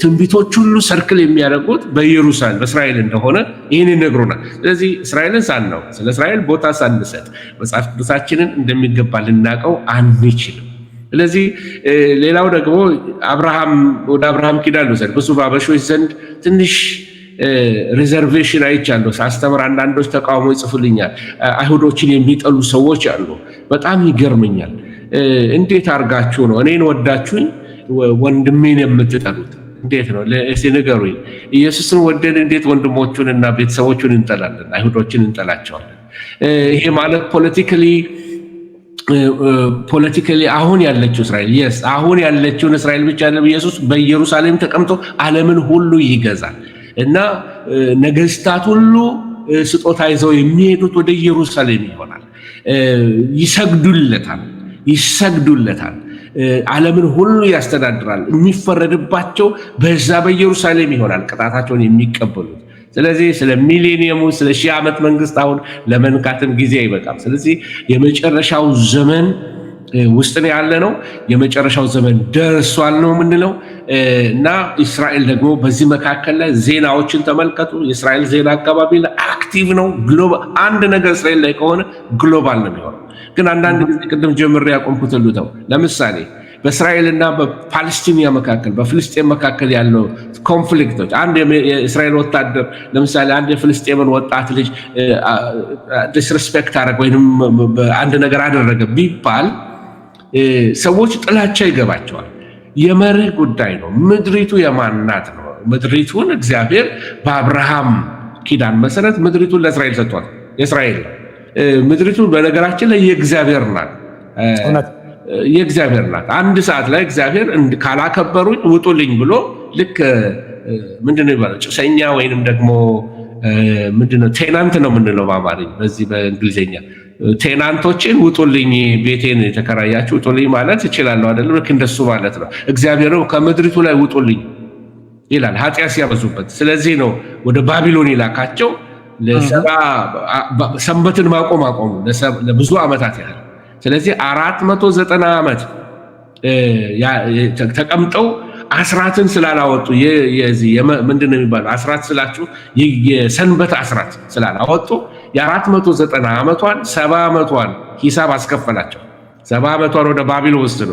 ትንቢቶች ሁሉ ሰርክል የሚያደርጉት በኢየሩሳሌም በእስራኤል እንደሆነ ይህን ይነግሩናል። ስለዚህ እስራኤልን ሳናው ስለ እስራኤል ቦታ ሳንሰጥ መጽሐፍ ቅዱሳችንን እንደሚገባ ልናውቀው አንችልም። ስለዚህ ሌላው ደግሞ ወደ አብርሃም ኪዳን ልውሰድ። ብዙ በአበሾች ዘንድ ትንሽ ሪዘርቬሽን አይቻለሁ ሳስተምር። አንዳንዶች ተቃውሞ ይጽፉልኛል። አይሁዶችን የሚጠሉ ሰዎች አሉ። በጣም ይገርመኛል። እንዴት አድርጋችሁ ነው እኔን ወዳችሁኝ ወንድሜን የምትጠሉት? እንዴት ነው? እስኪ ንገሩኝ። ኢየሱስን ወደን እንዴት ወንድሞቹን እና ቤተሰቦቹን እንጠላለን? አይሁዶችን እንጠላቸዋለን? ይሄ ማለት ፖለቲካሊ አሁን ያለችው እስራኤል አሁን ያለችውን እስራኤል ብቻ አይደለም። ኢየሱስ በኢየሩሳሌም ተቀምጦ ዓለምን ሁሉ ይገዛል እና ነገስታት ሁሉ ስጦታ ይዘው የሚሄዱት ወደ ኢየሩሳሌም ይሆናል። ይሰግዱለታል። ዓለምን ሁሉ ያስተዳድራል። የሚፈረድባቸው በዛ በኢየሩሳሌም ይሆናል ቅጣታቸውን የሚቀበሉት። ስለዚህ ስለ ሚሌኒየሙ ስለ 1000 ዓመት መንግስት አሁን ለመንካትም ጊዜ አይበቃም። ስለዚህ የመጨረሻው ዘመን ውስጥ ነው ያለ ነው። የመጨረሻው ዘመን ደርሷል ነው የምንለው እና እስራኤል ደግሞ በዚህ መካከል ላይ ዜናዎችን ተመልከቱ። የእስራኤል ዜና አካባቢ ላይ አክቲቭ ነው። ግሎባል አንድ ነገር እስራኤል ላይ ከሆነ ግሎባል ነው የሚሆነው። ግን አንዳንድ ጊዜ ቅድም ጀምሬ ያቆምኩት ልተው። ለምሳሌ በእስራኤል በፓለስቲኒያ መካከል በፍልስጤም መካከል ያለው ኮንፍሊክቶች አንድ የእስራኤል ወታደር ለምሳሌ አንድ የፍልስጤምን ወጣት ልጅ ዲስሪስፔክት አደረገ ወይም አንድ ነገር አደረገ ቢባል ሰዎች ጥላቻ ይገባቸዋል። የመርህ ጉዳይ ነው። ምድሪቱ የማን ናት ነው? ምድሪቱን እግዚአብሔር በአብርሃም ኪዳን መሰረት ምድሪቱን ለእስራኤል ሰጥቷል። የእስራኤል ምድሪቱ በነገራችን ላይ የእግዚአብሔር ናት። አንድ ሰዓት ላይ እግዚአብሔር ካላከበሩኝ ውጡልኝ ብሎ ልክ ምንድነው ይባላል ጭሰኛ ወይንም ደግሞ ምንድነው ቴናንት ነው የምንለው በአማርኛ። በዚህ በእንግሊዝኛ ቴናንቶችን ውጡልኝ፣ ቤቴን የተከራያችሁ ውጡልኝ ማለት እችላለሁ አይደለም? ልክ እንደሱ ማለት ነው። እግዚአብሔር ከምድሪቱ ላይ ውጡልኝ ይላል ኃጢአት ሲያበዙበት። ስለዚህ ነው ወደ ባቢሎን ይላካቸው። ሰንበትን ማቆሙ ለብዙ ዓመታት ያህል። ስለዚህ 490 ዓመት ተቀምጠው አስራትን ስላላወጡ ምንድነው የሚባለው አስራት ስላችሁ የሰንበት አስራት ስላላወጡ የ490 ዓመቷን 70 ዓመቷን ሂሳብ አስከፈላቸው። 70 ዓመቷን ወደ ባቢሎን ውስጥ ነው